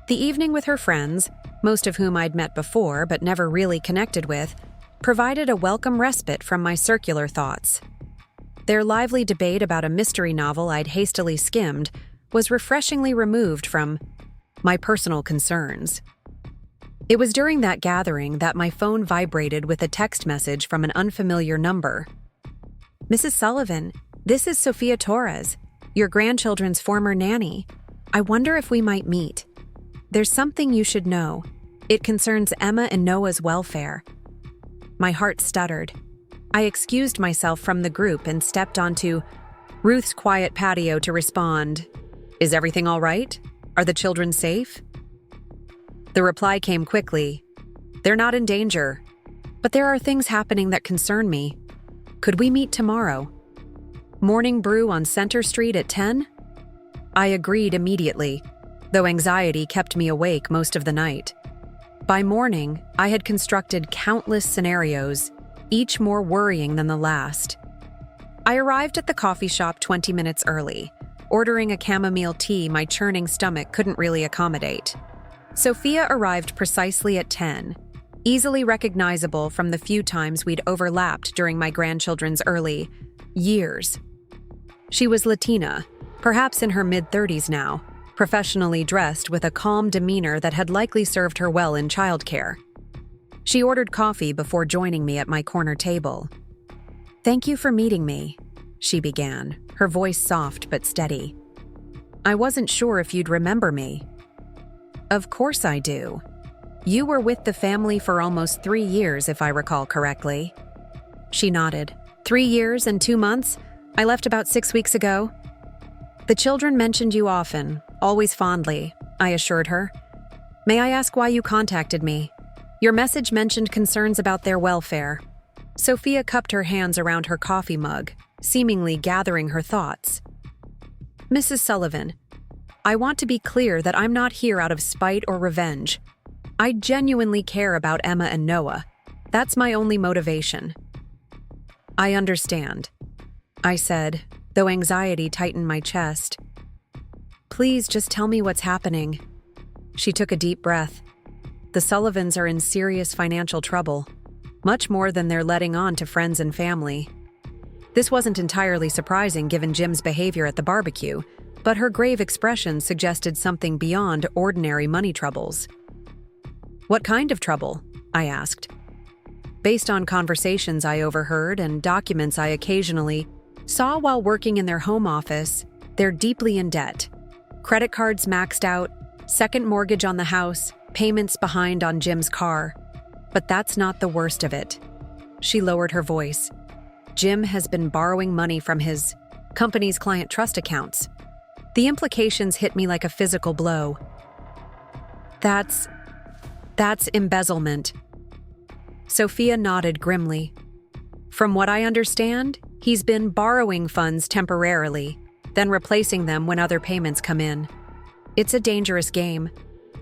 The evening with her friends, most of whom I'd met before but never really connected with, provided a welcome respite from my circular thoughts. Their lively debate about a mystery novel I'd hastily skimmed was refreshingly removed from my personal concerns. It was during that gathering that my phone vibrated with a text message from an unfamiliar number. "Mrs. Sullivan, this is Sophia Torres, your grandchildren's former nanny. I wonder if we might meet. There's something you should know. It concerns Emma and Noah's welfare." My heart stuttered. I excused myself from the group and stepped onto Ruth's quiet patio to respond, "Is everything all right? Are the children safe?" The reply came quickly. "They're not in danger, but there are things happening that concern me. Could we meet tomorrow? Morning brew on Center Street at 10? I agreed immediately, though anxiety kept me awake most of the night. By morning, I had constructed countless scenarios, each more worrying than the last. I arrived at the coffee shop 20 minutes early, ordering a chamomile tea my churning stomach couldn't really accommodate. Sophia arrived precisely at 10, easily recognizable from the few times we'd overlapped during my grandchildren's early years. She was Latina, perhaps in her mid-30s now, professionally dressed with a calm demeanor that had likely served her well in childcare. She ordered coffee before joining me at my corner table. "Thank you for meeting me," she began, her voice soft but steady. "I wasn't sure if you'd remember me." "Of course I do. You were with the family for almost 3 years, if I recall correctly." She nodded. 3 years and 2 months? I left about 6 weeks ago." "The children mentioned you often, always fondly," I assured her. "May I ask why you contacted me? Your message mentioned concerns about their welfare." Sophia cupped her hands around her coffee mug, seemingly gathering her thoughts. "Mrs. Sullivan, I want to be clear that I'm not here out of spite or revenge. I genuinely care about Emma and Noah. That's my only motivation." "I understand," I said, though anxiety tightened my chest. "Please just tell me what's happening." She took a deep breath. "The Sullivans are in serious financial trouble, much more than they're letting on to friends and family." This wasn't entirely surprising given Jim's behavior at the barbecue, but her grave expression suggested something beyond ordinary money troubles. "What kind of trouble?" I asked. Based on conversations I overheard and documents I occasionally saw while working in their home office, they're deeply in debt. Credit cards maxed out, second mortgage on the house, payments behind on Jim's car. But that's not the worst of it. She lowered her voice. Jim has been borrowing money from his company's client trust accounts. The implications hit me like a physical blow. That's embezzlement." Sophia nodded grimly. "From what I understand, he's been borrowing funds temporarily, then replacing them when other payments come in. It's a dangerous game,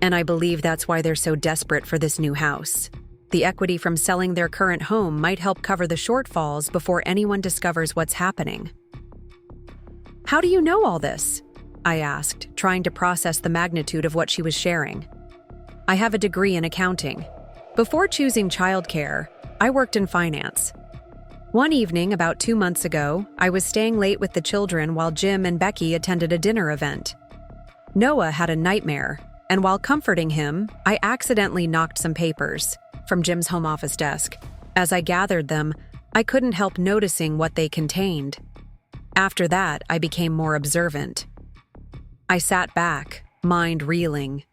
and I believe that's why they're so desperate for this new house. The equity from selling their current home might help cover the shortfalls before anyone discovers what's happening." "How do you know all this?" I asked, trying to process the magnitude of what she was sharing. "I have a degree in accounting. Before choosing childcare, I worked in finance. One evening about 2 months ago, I was staying late with the children while Jim and Becky attended a dinner event. Noah had a nightmare, and while comforting him, I accidentally knocked some papers from Jim's home office desk. As I gathered them, I couldn't help noticing what they contained. After that, I became more observant. I sat back, mind reeling.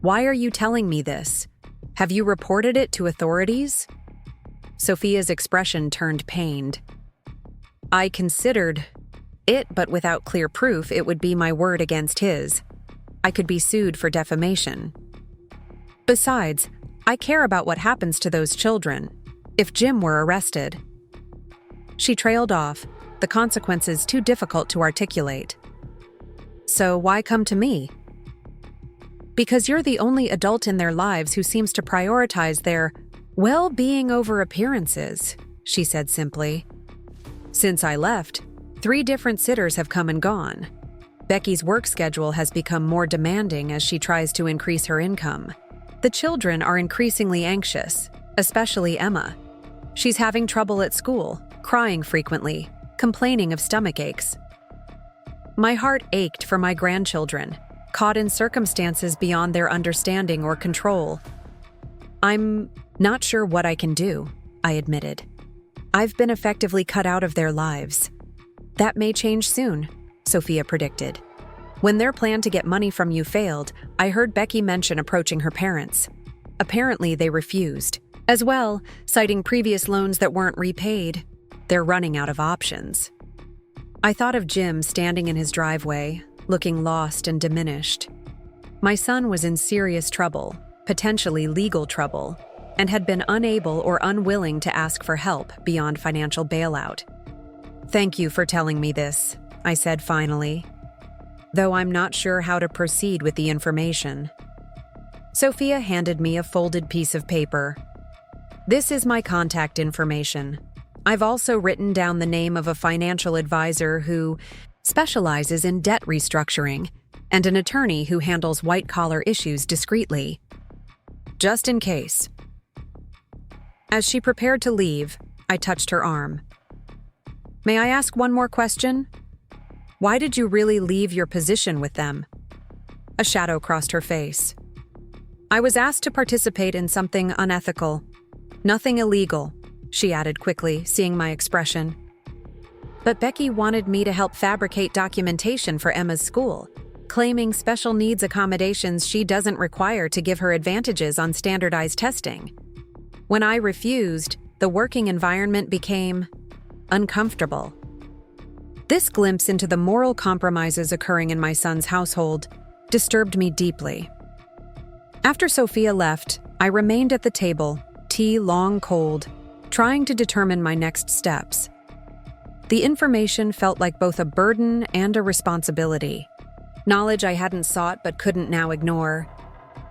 Why are you telling me this? Have you reported it to authorities? Sophia's expression turned pained. I considered it, but without clear proof, it would be my word against his. I could be sued for defamation. Besides, I care about what happens to those children if Jim were arrested. She trailed off, the consequences too difficult to articulate. So why come to me? Because you're the only adult in their lives who seems to prioritize their well-being over appearances, she said simply. Since I left, 3 different sitters have come and gone. Becky's work schedule has become more demanding as she tries to increase her income. The children are increasingly anxious, especially Emma. She's having trouble at school, crying frequently, complaining of stomach aches. My heart ached for my grandchildren, caught in circumstances beyond their understanding or control. I'm not sure what I can do, I admitted. I've been effectively cut out of their lives. That may change soon, Sophia predicted. When their plan to get money from you failed, I heard Becky mention approaching her parents. Apparently, they refused. As well, citing previous loans that weren't repaid. They're running out of options. I thought of Jim standing in his driveway, looking lost and diminished. My son was in serious trouble, potentially legal trouble, and had been unable or unwilling to ask for help beyond financial bailout. Thank you for telling me this, I said finally, though I'm not sure how to proceed with the information. Sophia handed me a folded piece of paper. This is my contact information. I've also written down the name of a financial advisor who specializes in debt restructuring and an attorney who handles white-collar issues discreetly. Just in case. As she prepared to leave, I touched her arm. May I ask one more question? Why did you really leave your position with them? A shadow crossed her face. I was asked to participate in something unethical. Nothing illegal, she added quickly, seeing my expression. But Becky wanted me to help fabricate documentation for Emma's school, claiming special needs accommodations she doesn't require to give her advantages on standardized testing. When I refused, the working environment became uncomfortable. This glimpse into the moral compromises occurring in my son's household disturbed me deeply. After Sophia left, I remained at the table, tea long cold, trying to determine my next steps. The information felt like both a burden and a responsibility, knowledge I hadn't sought but couldn't now ignore.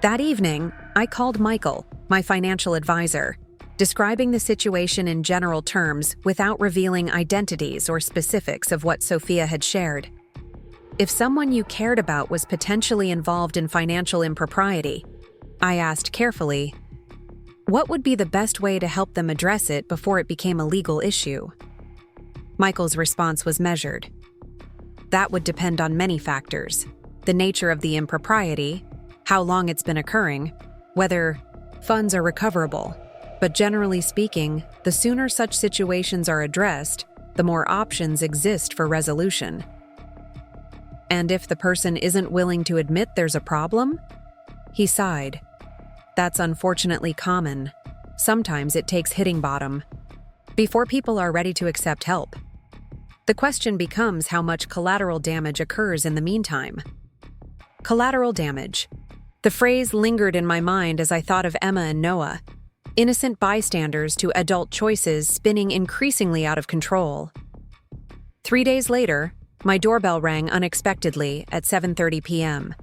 That evening, I called Michael, my financial advisor, describing the situation in general terms without revealing identities or specifics of what Sophia had shared. If someone you cared about was potentially involved in financial impropriety, I asked carefully, what would be the best way to help them address it before it became a legal issue? Michael's response was measured. That would depend on many factors: the nature of the impropriety, how long it's been occurring, whether funds are recoverable. But generally speaking, the sooner such situations are addressed, the more options exist for resolution. And if the person isn't willing to admit there's a problem? He sighed. That's unfortunately common. Sometimes it takes hitting bottom before people are ready to accept help. The question becomes how much collateral damage occurs in the meantime. Collateral damage. The phrase lingered in my mind as I thought of Emma and Noah, innocent bystanders to adult choices spinning increasingly out of control. 3 days later, my doorbell rang unexpectedly at 7:30 p.m.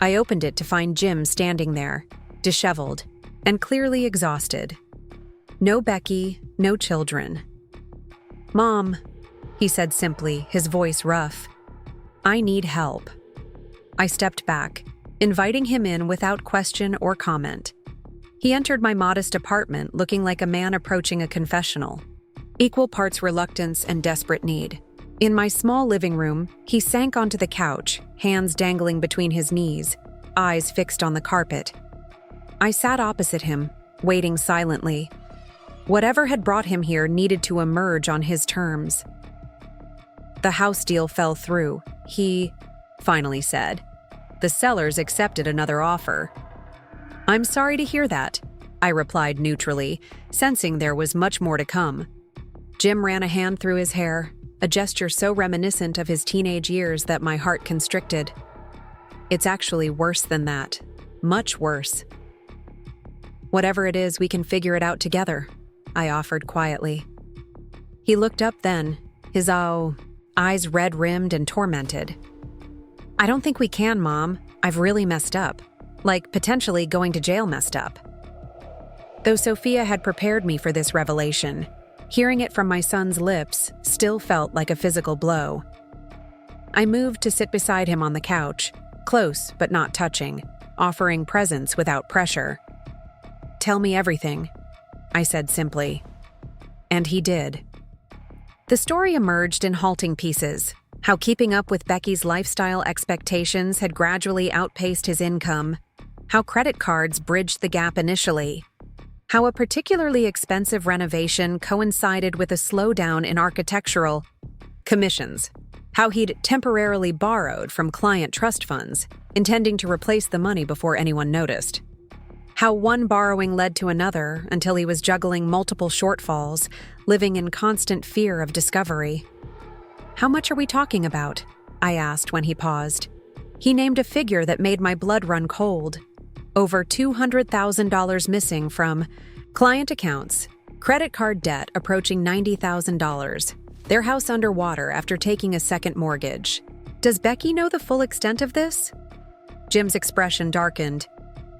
I opened it to find Jim standing there, disheveled and clearly exhausted. No Becky, no children. Mom, he said simply, his voice rough. I need help. I stepped back, inviting him in without question or comment. He entered my modest apartment looking like a man approaching a confessional, equal parts reluctance and desperate need. In my small living room, he sank onto the couch, hands dangling between his knees, eyes fixed on the carpet. I sat opposite him, waiting silently. Whatever had brought him here needed to emerge on his terms. The house deal fell through, he finally said. The sellers accepted another offer. I'm sorry to hear that, I replied neutrally, sensing there was much more to come. Jim ran a hand through his hair, a gesture so reminiscent of his teenage years that my heart constricted. It's actually worse than that. Much worse. Whatever it is, we can figure it out together, I offered quietly. He looked up then, his eyes red-rimmed and tormented. I don't think we can, Mom. I've really messed up. Like potentially going to jail messed up. Though Sophia had prepared me for this revelation, hearing it from my son's lips still felt like a physical blow. I moved to sit beside him on the couch, close but not touching, offering presence without pressure. Tell me everything, I said simply. And he did. The story emerged in halting pieces, how keeping up with Becky's lifestyle expectations had gradually outpaced his income. how credit cards bridged the gap initially, how a particularly expensive renovation coincided with a slowdown in architectural commissions, how he'd temporarily borrowed from client trust funds, intending to replace the money before anyone noticed, how one borrowing led to another until he was juggling multiple shortfalls, living in constant fear of discovery. "How much are we talking about?" I asked when he paused. He named a figure that made my blood run cold. Over $200,000 missing from client accounts, credit card debt approaching $90,000, their house underwater after taking a second mortgage. "Does Becky know the full extent of this?" Jim's expression darkened.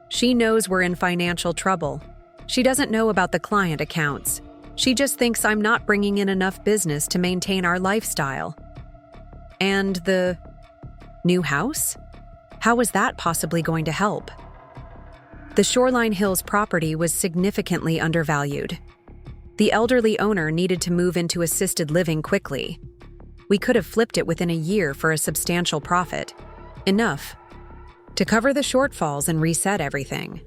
"She knows we're in financial trouble. She doesn't know about the client accounts. She just thinks I'm not bringing in enough business to maintain our lifestyle." "And the new house? How was that possibly going to help?" The Shoreline Hills property was significantly undervalued. The elderly owner needed to move into assisted living quickly. We could have flipped it within a year for a substantial profit. Enough to cover the shortfalls and reset everything.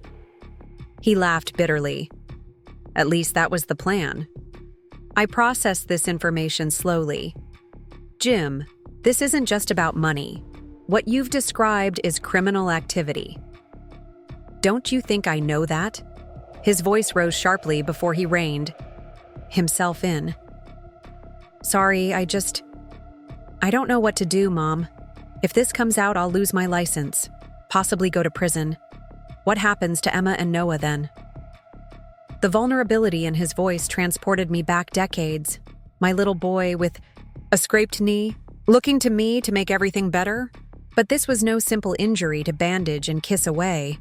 He laughed bitterly. At least that was the plan. I processed this information slowly. "Jim, this isn't just about money. What you've described is criminal activity." "Don't you think I know that?" His voice rose sharply before he reined himself in. "Sorry, I don't know what to do, Mom. If this comes out, I'll lose my license, possibly go to prison. What happens to Emma and Noah then?" The vulnerability in his voice transported me back decades. My little boy with a scraped knee, looking to me to make everything better. But this was no simple injury to bandage and kiss away.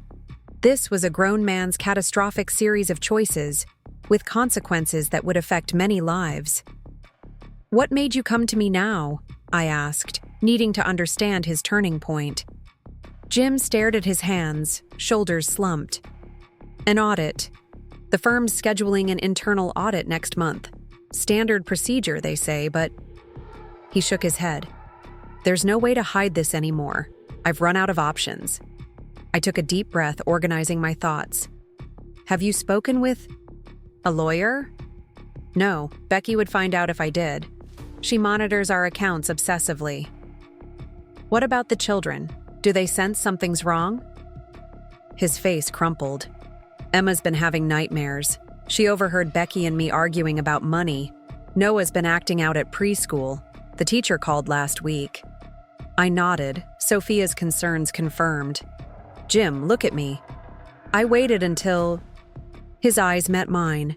This was a grown man's catastrophic series of choices, with consequences that would affect many lives. "What made you come to me now?" I asked, needing to understand his turning point. Jim stared at his hands, shoulders slumped. "An audit. The firm's scheduling an internal audit next month. Standard procedure, they say, but..." He shook his head. "There's no way to hide this anymore. I've run out of options." I took a deep breath, organizing my thoughts. "Have you spoken with a lawyer?" "No, Becky would find out if I did. She monitors our accounts obsessively." "What about the children? Do they sense something's wrong?" His face crumpled. "Emma's been having nightmares. She overheard Becky and me arguing about money. Noah's been acting out at preschool. The teacher called last week." I nodded, Sophia's concerns confirmed. "Jim, look at me." I waited until his eyes met mine.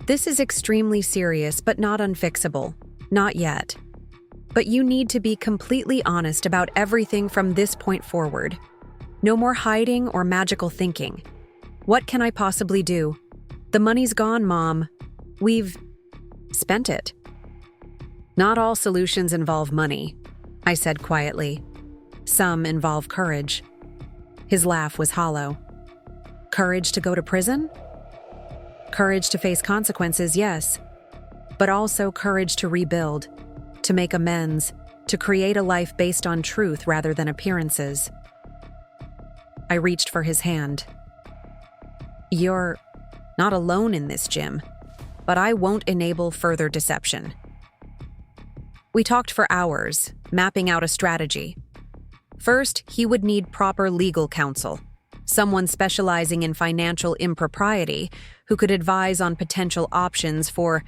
"This is extremely serious, but not unfixable. Not yet. But you need to be completely honest about everything from this point forward. No more hiding or magical thinking. What can I possibly do? The money's gone, Mom. We've spent it." "Not all solutions involve money," I said quietly. "Some involve courage." His laugh was hollow. "Courage to go to prison?" "Courage to face consequences, yes. But also courage to rebuild, to make amends, to create a life based on truth rather than appearances." I reached for his hand. "You're not alone in this, Jim, but I won't enable further deception." We talked for hours, mapping out a strategy. First, he would need proper legal counsel, someone specializing in financial impropriety who could advise on potential options for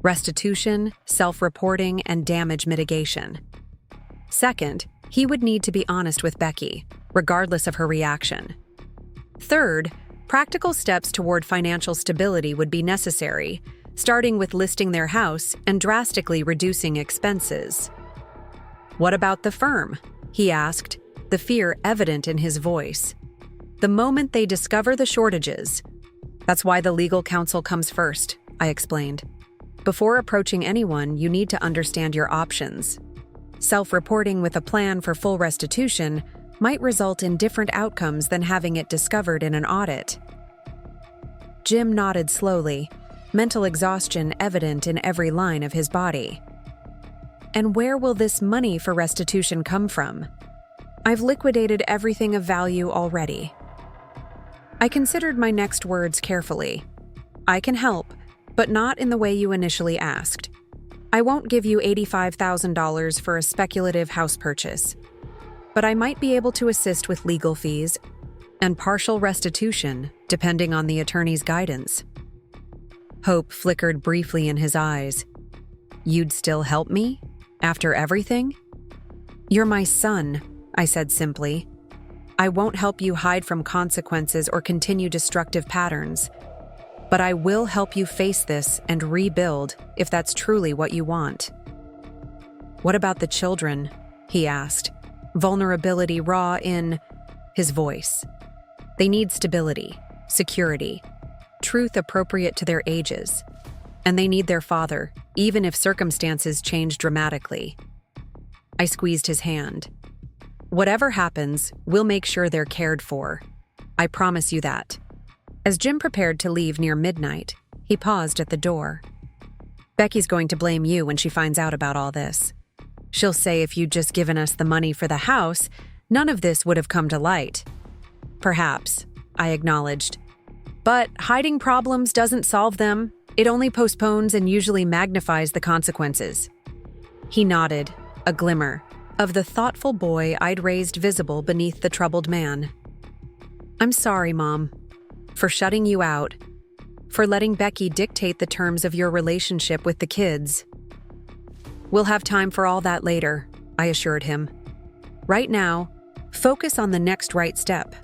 restitution, self-reporting, and damage mitigation. Second, he would need to be honest with Becky, regardless of her reaction. Third, practical steps toward financial stability would be necessary, starting with listing their house and drastically reducing expenses. "What about the firm?" he asked, the fear evident in his voice. "The moment they discover the shortages." "That's why the legal counsel comes first," I explained. "Before approaching anyone, you need to understand your options. Self-reporting with a plan for full restitution might result in different outcomes than having it discovered in an audit." Jim nodded slowly, mental exhaustion evident in every line of his body. "And where will this money for restitution come from?" "I've liquidated everything of value already." I considered my next words carefully. I can help, but not in the way you initially asked. I won't give you $85,000 for a speculative house purchase, but I might be able to assist with legal fees and partial restitution, depending on the attorney's guidance. Hope flickered briefly in his eyes. You'd still help me? After everything? You're my son, I said simply. I won't help you hide from consequences or continue destructive patterns, but I will help you face this and rebuild if that's truly what you want. What about the children? He asked, vulnerability raw in his voice. They need stability, security, truth appropriate to their ages, and they need their father, even if circumstances change dramatically. I squeezed his hand. Whatever happens, we'll make sure they're cared for. I promise you that. As Jim prepared to leave near midnight, he paused at the door. Becky's going to blame you when she finds out about all this. She'll say if you'd just given us the money for the house, none of this would have come to light. Perhaps, I acknowledged. But hiding problems doesn't solve them. It only postpones and usually magnifies the consequences. He nodded, a glimmer of the thoughtful boy I'd raised visible beneath the troubled man. I'm sorry, Mom, for shutting you out, for letting Becky dictate the terms of your relationship with the kids. We'll have time for all that later, I assured him. Right now, focus on the next right step.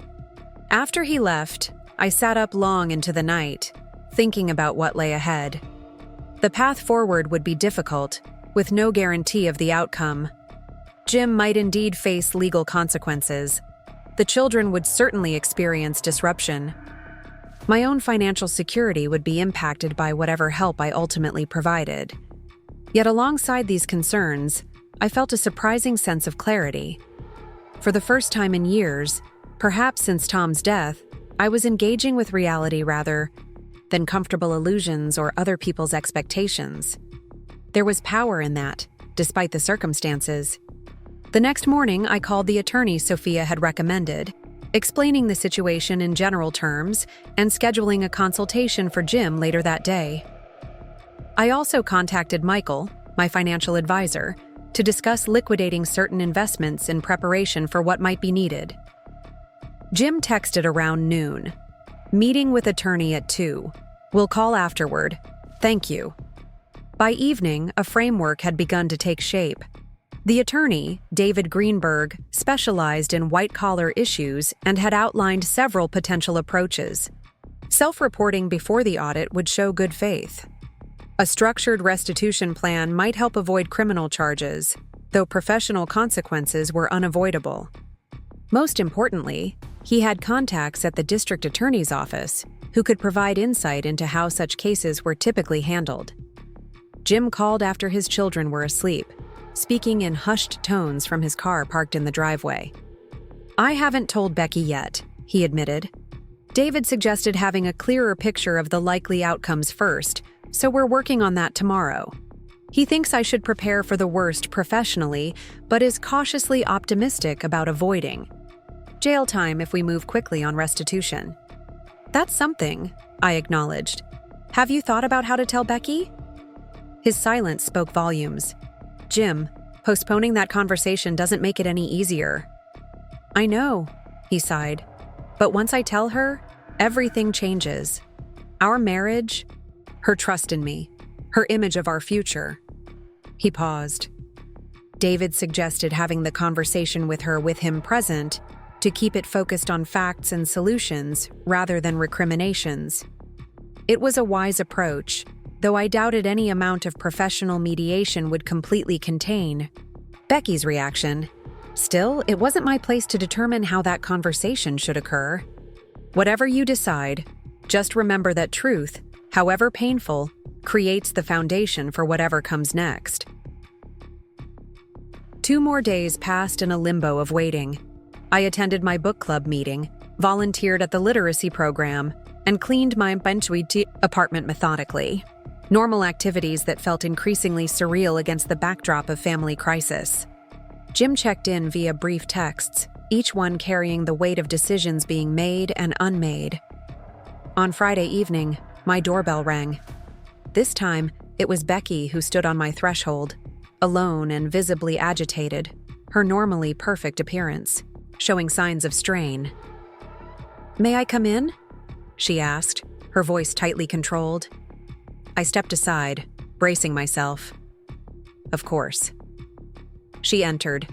After he left, I sat up long into the night, thinking about what lay ahead. The path forward would be difficult, with no guarantee of the outcome. Jim might indeed face legal consequences. The children would certainly experience disruption. My own financial security would be impacted by whatever help I ultimately provided. Yet alongside these concerns, I felt a surprising sense of clarity. For the first time in years, perhaps since Tom's death, I was engaging with reality rather than comfortable illusions or other people's expectations. There was power in that, despite the circumstances. The next morning, I called the attorney Sophia had recommended, explaining the situation in general terms and scheduling a consultation for Jim later that day. I also contacted Michael, my financial advisor, to discuss liquidating certain investments in preparation for what might be needed. Jim texted around noon. Meeting with attorney at 2. We'll call afterward. Thank you. By evening, a framework had begun to take shape. The attorney, David Greenberg, specialized in white-collar issues and had outlined several potential approaches. Self-reporting before the audit would show good faith. A structured restitution plan might help avoid criminal charges, though professional consequences were unavoidable. Most importantly, he had contacts at the district attorney's office who could provide insight into how such cases were typically handled. Jim called after his children were asleep, speaking in hushed tones from his car parked in the driveway. I haven't told Becky yet, he admitted. David suggested having a clearer picture of the likely outcomes first, so we're working on that tomorrow. He thinks I should prepare for the worst professionally, but is cautiously optimistic about avoiding jail time if we move quickly on restitution. That's something, I acknowledged. Have you thought about how to tell Becky? His silence spoke volumes. Jim, postponing that conversation doesn't make it any easier. I know, he sighed. But once I tell her, everything changes. Our marriage, her trust in me, her image of our future. He paused. David suggested having the conversation with her with him present to keep it focused on facts and solutions rather than recriminations. It was a wise approach, though I doubted any amount of professional mediation would completely contain Becky's reaction. Still, it wasn't my place to determine how that conversation should occur. Whatever you decide, just remember that truth, however painful, creates the foundation for whatever comes next. 2 more days passed in a limbo of waiting. I attended my book club meeting, volunteered at the literacy program, and cleaned my apartment methodically. Normal activities that felt increasingly surreal against the backdrop of family crisis. Jim checked in via brief texts, each one carrying the weight of decisions being made and unmade. On Friday evening, my doorbell rang. This time, it was Becky who stood on my threshold, alone and visibly agitated, her normally perfect appearance showing signs of strain. "May I come in?" she asked, her voice tightly controlled. I stepped aside, bracing myself. Of course. She entered,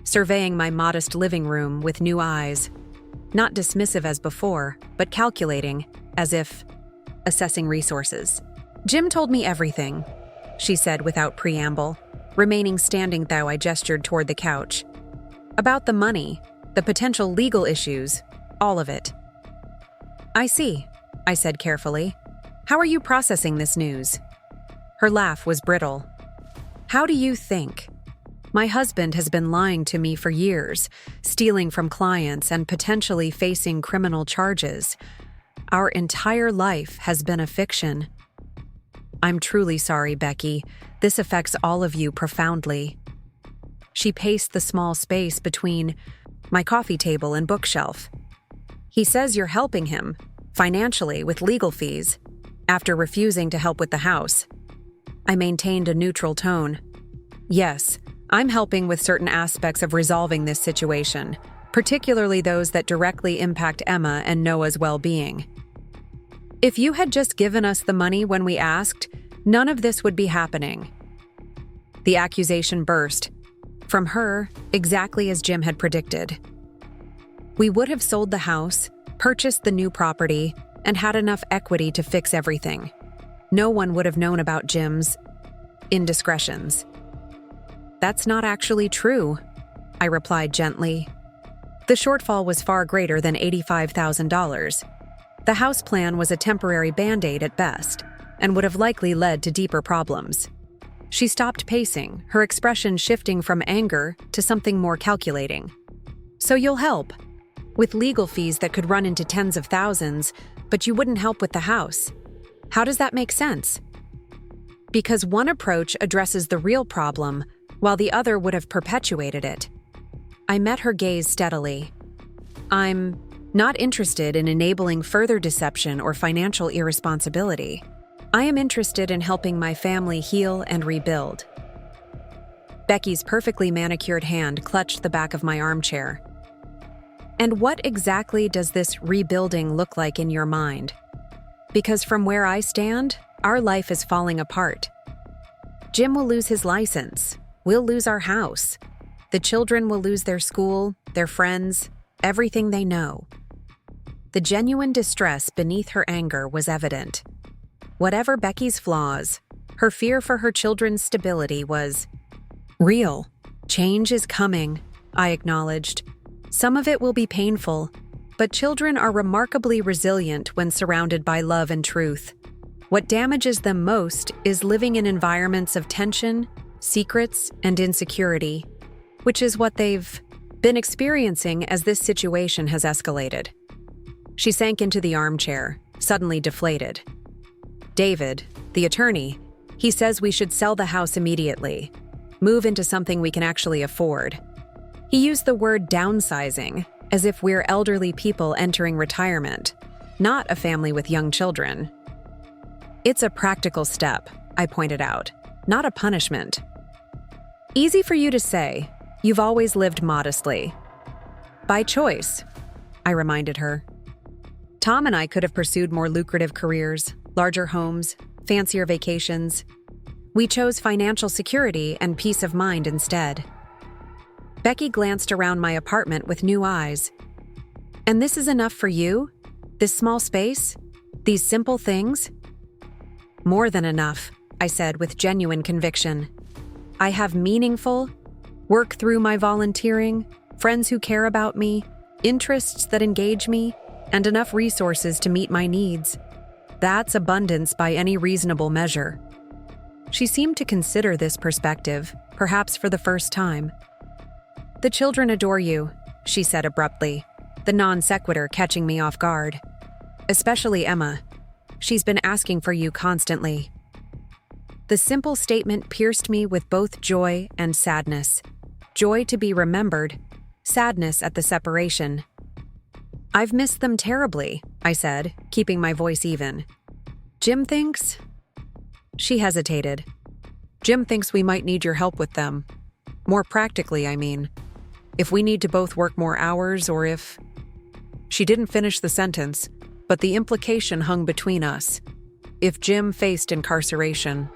surveying my modest living room with new eyes, not dismissive as before, but calculating, as if assessing resources. "Jim told me everything," she said without preamble, remaining standing though I gestured toward the couch. "About the money, the potential legal issues, all of it." "I see," I said carefully. "How are you processing this news?" Her laugh was brittle. "How do you think? My husband has been lying to me for years, stealing from clients and potentially facing criminal charges. Our entire life has been a fiction." "I'm truly sorry, Becky. This affects all of you profoundly." She paced the small space between my coffee table and bookshelf. "He says you're helping him, financially, with legal fees, after refusing to help with the house." I maintained a neutral tone. "Yes, I'm helping with certain aspects of resolving this situation, particularly those that directly impact Emma and Noah's well-being. If you had just given us the money when we asked, none of this would be happening." The accusation burst. From her, exactly as Jim had predicted. We would have sold the house, purchased the new property, and had enough equity to fix everything. No one would have known about Jim's indiscretions. "That's not actually true," I replied gently. The shortfall was far greater than $85,000. The house plan was a temporary band-aid at best, and would have likely led to deeper problems. She stopped pacing, her expression shifting from anger to something more calculating. "So you'll help? With legal fees that could run into tens of thousands, but you wouldn't help with the house. How does that make sense?" "Because one approach addresses the real problem, while the other would have perpetuated it." I met her gaze steadily. "I'm not interested in enabling further deception or financial irresponsibility. I am interested in helping my family heal and rebuild." Becky's perfectly manicured hand clutched the back of my armchair. "And what exactly does this rebuilding look like in your mind? Because from where I stand, our life is falling apart. Jim will lose his license. We'll lose our house. The children will lose their school, their friends, everything they know." The genuine distress beneath her anger was evident. Whatever Becky's flaws, her fear for her children's stability was real. "Change is coming," I acknowledged. "Some of it will be painful, but children are remarkably resilient when surrounded by love and truth. What damages them most is living in environments of tension, secrets, and insecurity, which is what they've been experiencing as this situation has escalated." She sank into the armchair, suddenly deflated. "David, the attorney, he says we should sell the house immediately, move into something we can actually afford. He used the word downsizing, as if we're elderly people entering retirement, not a family with young children." "It's a practical step," I pointed out, "not a punishment." "Easy for you to say. You've always lived modestly." "By choice," I reminded her. "Tom and I could have pursued more lucrative careers, larger homes, fancier vacations. We chose financial security and peace of mind instead." Becky glanced around my apartment with new eyes. "And this is enough for you? This small space? These simple things?" "More than enough," I said with genuine conviction. "I have meaningful, work through my volunteering, friends who care about me, interests that engage me, and enough resources to meet my needs. That's abundance by any reasonable measure." She seemed to consider this perspective, perhaps for the first time. "The children adore you," she said abruptly, the non sequitur catching me off guard. "Especially Emma. She's been asking for you constantly." The simple statement pierced me with both joy and sadness. Joy to be remembered, sadness at the separation. "I've missed them terribly," I said, keeping my voice even. "Jim thinks—" She hesitated. "Jim thinks we might need your help with them. More practically, I mean. If we need to both work more hours or if—" She didn't finish the sentence, but the implication hung between us. If Jim faced incarceration.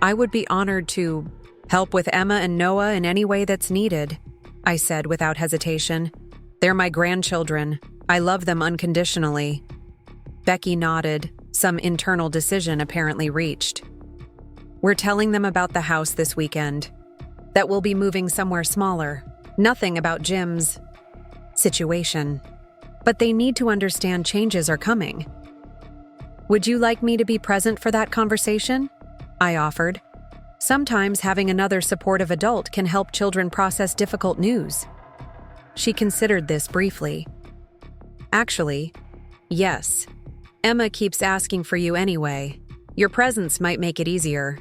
"I would be honored to help with Emma and Noah in any way that's needed," I said without hesitation. "They're my grandchildren. I love them unconditionally." Becky nodded, some internal decision apparently reached. "We're telling them about the house this weekend. That we'll be moving somewhere smaller. Nothing about Jim's situation. But they need to understand changes are coming." "Would you like me to be present for that conversation?" I offered. "Sometimes having another supportive adult can help children process difficult news." She considered this briefly. "Actually, yes. Emma keeps asking for you anyway. Your presence might make it easier."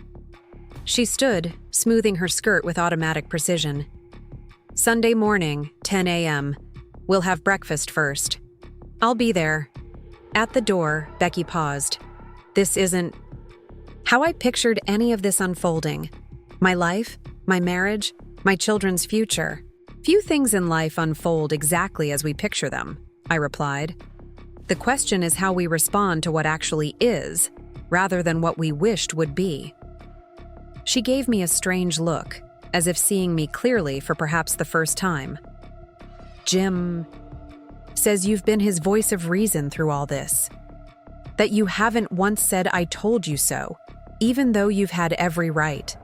She stood, smoothing her skirt with automatic precision. "Sunday morning, 10 a.m. We'll have breakfast first. I'll be there." At the door, Becky paused. This isn't how I pictured any of this unfolding. My life, my marriage, my children's future. Few things in life unfold exactly as we picture them, I replied. The question is how we respond to what actually is, rather than what we wished would be. She gave me a strange look, as if seeing me clearly for perhaps the first time. "Jim says you've been his voice of reason through all this. That you haven't once said 'I told you so,' even though you've had every right.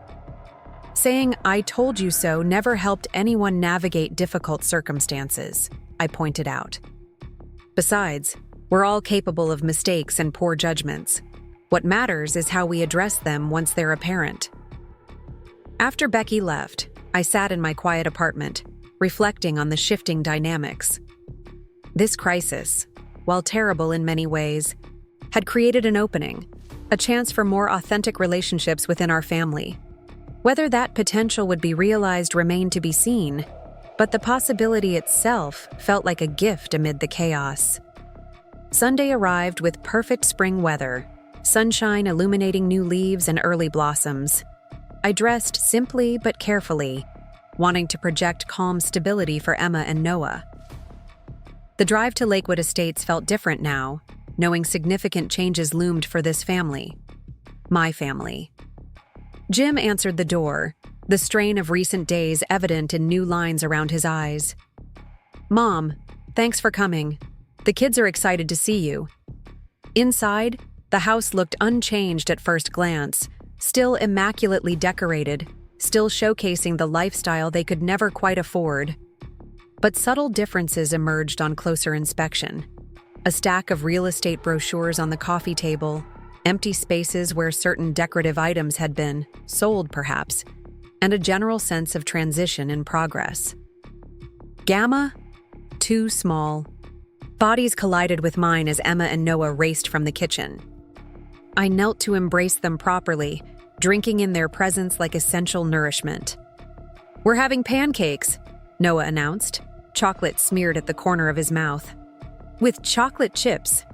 Saying 'I told you so' never helped anyone navigate difficult circumstances," I pointed out. "Besides, we're all capable of mistakes and poor judgments. What matters is how we address them once they're apparent." After Becky left, I sat in my quiet apartment, reflecting on the shifting dynamics. This crisis, while terrible in many ways, had created an opening, a chance for more authentic relationships within our family. Whether that potential would be realized remained to be seen, but the possibility itself felt like a gift amid the chaos. Sunday arrived with perfect spring weather, sunshine illuminating new leaves and early blossoms. I dressed simply but carefully, wanting to project calm stability for Emma and Noah. The drive to Lakewood Estates felt different now, knowing significant changes loomed for this family. My family. Jim answered the door, the strain of recent days evident in new lines around his eyes. "Mom, thanks for coming. The kids are excited to see you." Inside, the house looked unchanged at first glance, still immaculately decorated, still showcasing the lifestyle they could never quite afford. But subtle differences emerged on closer inspection. A stack of real estate brochures on the coffee table, empty spaces where certain decorative items had been, sold perhaps, and a general sense of transition in progress. Gamma? Too small. Bodies collided with mine as Emma and Noah raced from the kitchen. I knelt to embrace them properly, drinking in their presence like essential nourishment. "We're having pancakes," Noah announced, chocolate smeared at the corner of his mouth. "With chocolate chips."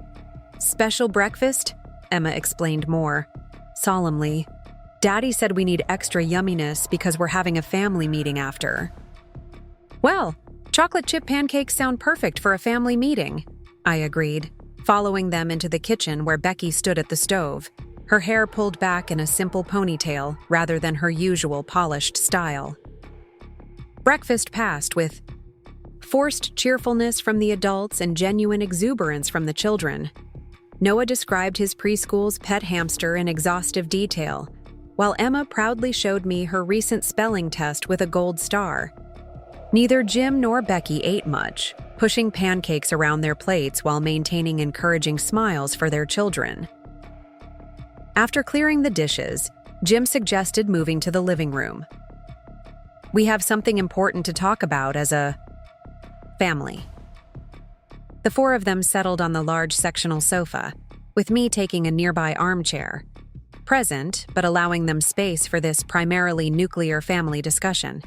"Special breakfast?" Emma explained more. Solemnly, "Daddy said we need extra yumminess because we're having a family meeting after." "Well, chocolate chip pancakes sound perfect for a family meeting," I agreed, following them into the kitchen where Becky stood at the stove, her hair pulled back in a simple ponytail rather than her usual polished style. Breakfast passed with forced cheerfulness from the adults and genuine exuberance from the children. Noah described his preschool's pet hamster in exhaustive detail, while Emma proudly showed me her recent spelling test with a gold star. Neither Jim nor Becky ate much, pushing pancakes around their plates while maintaining encouraging smiles for their children. After clearing the dishes, Jim suggested moving to the living room. "We have something important to talk about as a family." The four of them settled on the large sectional sofa, with me taking a nearby armchair, present but allowing them space for this primarily nuclear family discussion.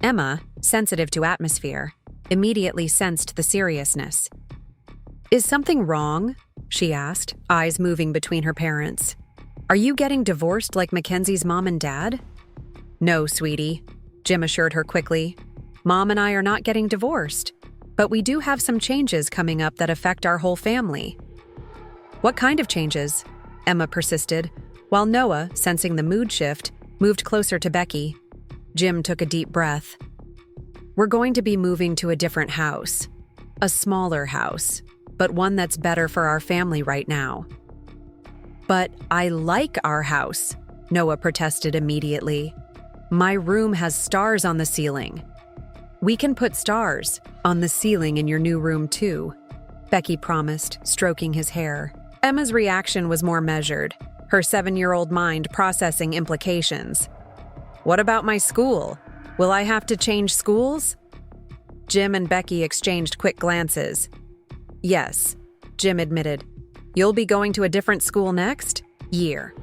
Emma, sensitive to atmosphere, immediately sensed the seriousness. "Is something wrong?" she asked, eyes moving between her parents. "Are you getting divorced like Mackenzie's mom and dad?" "No, sweetie," Jim assured her quickly. "Mom and I are not getting divorced, but we do have some changes coming up that affect our whole family." "What kind of changes?" Emma persisted, while Noah, sensing the mood shift, moved closer to Becky. Jim took a deep breath. "We're going to be moving to a different house. A smaller house, but one that's better for our family right now." "But I like our house," Noah protested immediately. "My room has stars on the ceiling." "We can put stars on the ceiling in your new room too," Becky promised, stroking his hair. Emma's reaction was more measured, her 7-year-old mind processing implications. "What about my school? Will I have to change schools?" Jim and Becky exchanged quick glances. "Yes," Jim admitted. "You'll be going to a different school next year.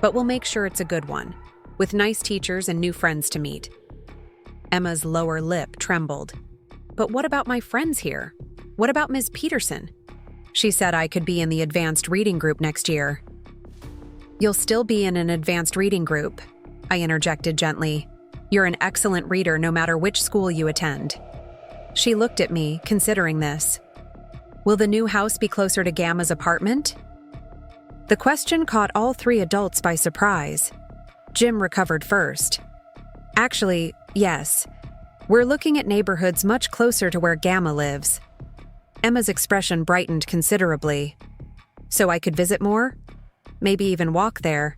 But we'll make sure it's a good one, with nice teachers and new friends to meet." Emma's lower lip trembled. "But what about my friends here? What about Ms. Peterson? She said I could be in the advanced reading group next year." "You'll still be in an advanced reading group," I interjected gently. "You're an excellent reader no matter which school you attend." She looked at me, considering this. "Will the new house be closer to Gamma's apartment?" The question caught all 3 adults by surprise. Jim recovered first. "Actually, yes. We're looking at neighborhoods much closer to where Gamma lives." Emma's expression brightened considerably. "So I could visit more? Maybe even walk there?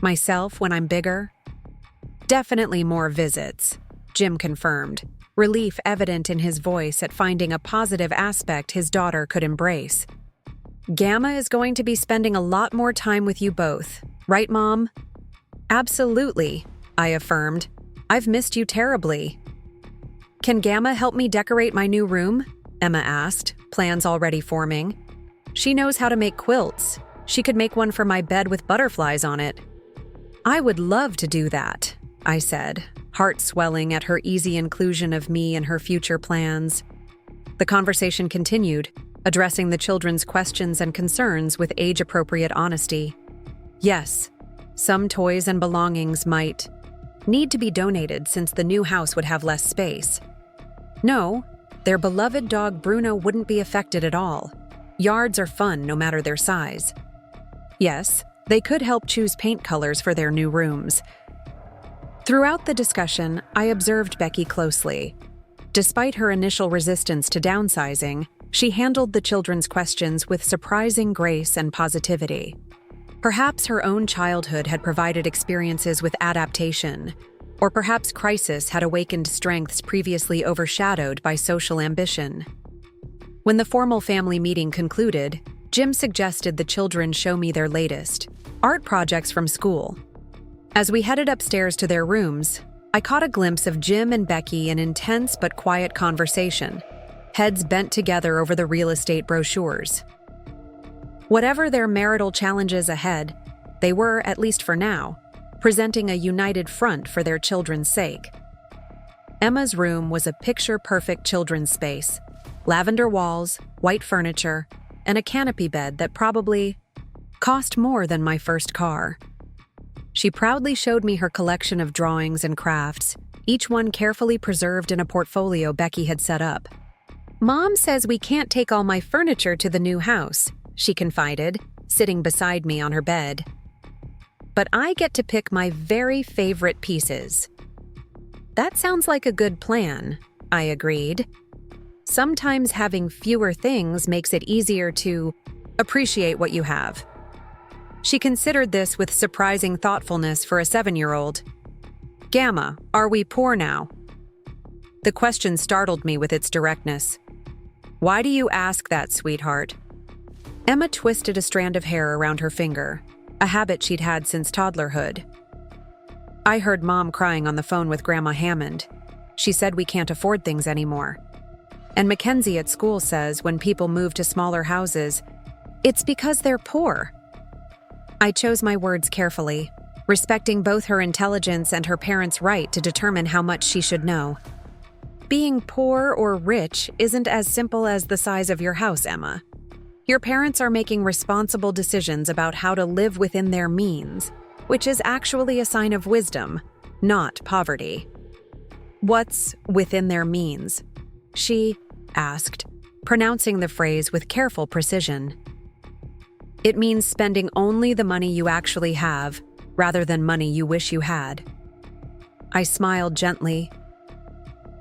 Myself when I'm bigger?" "Definitely more visits," Jim confirmed, relief evident in his voice at finding a positive aspect his daughter could embrace. "Gamma is going to be spending a lot more time with you both, right, Mom?" "Absolutely," I affirmed. "I've missed you terribly." "Can Gamma help me decorate my new room?" Emma asked, plans already forming. "She knows how to make quilts. She could make one for my bed with butterflies on it." "I would love to do that," I said, heart swelling at her easy inclusion of me in her future plans. The conversation continued, addressing the children's questions and concerns with age-appropriate honesty. Yes, some toys and belongings might need to be donated since the new house would have less space. No, their beloved dog Bruno wouldn't be affected at all. Yards are fun no matter their size. Yes, they could help choose paint colors for their new rooms. Throughout the discussion, I observed Becky closely. Despite her initial resistance to downsizing, she handled the children's questions with surprising grace and positivity. Perhaps her own childhood had provided experiences with adaptation, or perhaps crisis had awakened strengths previously overshadowed by social ambition. When the formal family meeting concluded, Jim suggested the children show me their latest art projects from school. As we headed upstairs to their rooms, I caught a glimpse of Jim and Becky in intense but quiet conversation, heads bent together over the real estate brochures. Whatever their marital challenges ahead, they were, at least for now, presenting a united front for their children's sake. Emma's room was a picture-perfect children's space, lavender walls, white furniture, and a canopy bed that probably cost more than my first car. She proudly showed me her collection of drawings and crafts, each one carefully preserved in a portfolio Becky had set up. "Mom says we can't take all my furniture to the new house," she confided, sitting beside me on her bed. "But I get to pick my very favorite pieces." "That sounds like a good plan," I agreed. "Sometimes having fewer things makes it easier to appreciate what you have." She considered this with surprising thoughtfulness for a 7-year-old. "Gamma, are we poor now?" The question startled me with its directness. "Why do you ask that, sweetheart?" Emma twisted a strand of hair around her finger, a habit she'd had since toddlerhood. "I heard Mom crying on the phone with Grandma Hammond. She said we can't afford things anymore. And Mackenzie at school says when people move to smaller houses, it's because they're poor." I chose my words carefully. respecting both her intelligence and her parents' right to determine how much she should know. Being poor or rich isn't as simple as the size of your house, Emma. Your parents are making responsible decisions about how to live within their means, which is actually a sign of wisdom, not poverty. What's within their means? She asked, pronouncing the phrase with careful precision. It means spending only the money you actually have, rather than money you wish you had. I smiled gently.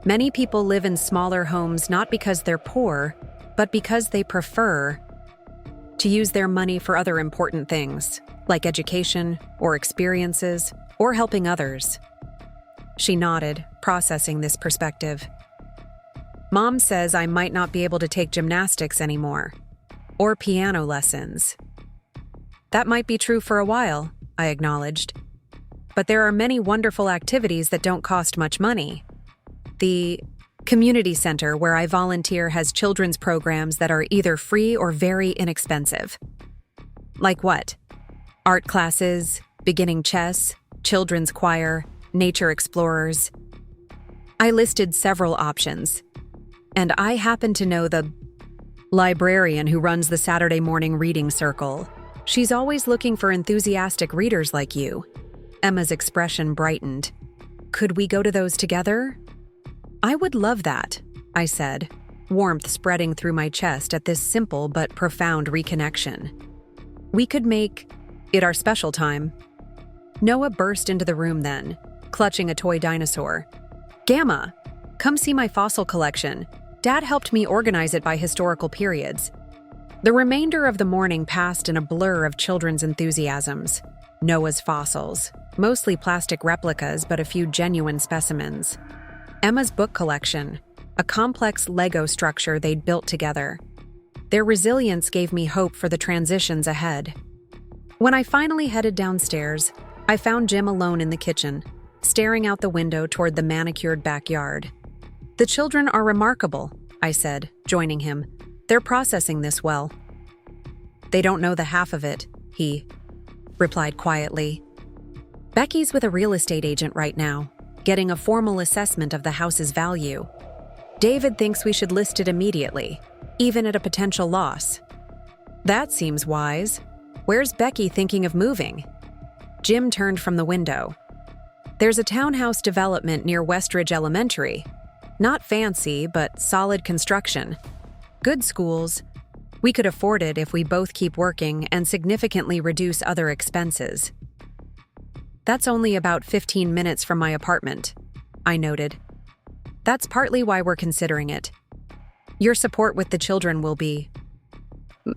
Many people live in smaller homes not because they're poor, but because they prefer to use their money for other important things, like education or experiences or helping others. She nodded, processing this perspective. Mom says I might not be able to take gymnastics anymore, or piano lessons. That might be true for a while, I acknowledged. But there are many wonderful activities that don't cost much money. The community center where I volunteer has children's programs that are either free or very inexpensive. Like what? Art classes, beginning chess, children's choir, nature explorers. I listed several options, and I happen to know the librarian who runs the Saturday morning reading circle. She's always looking for enthusiastic readers like you. Emma's expression brightened. Could we go to those together? I would love that, I said, warmth spreading through my chest at this simple but profound reconnection. We could make it our special time. Noah burst into the room then, clutching a toy dinosaur. Gamma, come see my fossil collection. Dad helped me organize it by historical periods. The remainder of the morning passed in a blur of children's enthusiasms. Noah's fossils, mostly plastic replicas but a few genuine specimens. Emma's book collection, a complex Lego structure they'd built together. Their resilience gave me hope for the transitions ahead. When I finally headed downstairs, I found Jim alone in the kitchen, staring out the window toward the manicured backyard. The children are remarkable, I said, joining him. They're processing this well. They don't know the half of it, he replied quietly. Becky's with a real estate agent right now, getting a formal assessment of the house's value. David thinks we should list it immediately, even at a potential loss. That seems wise. Where's Becky thinking of moving? Jim turned from the window. There's a townhouse development near Westridge Elementary. Not fancy, but solid construction. Good schools. We could afford it if we both keep working and significantly reduce other expenses. That's only about 15 minutes from my apartment, I noted. That's partly why we're considering it. Your support with the children will be...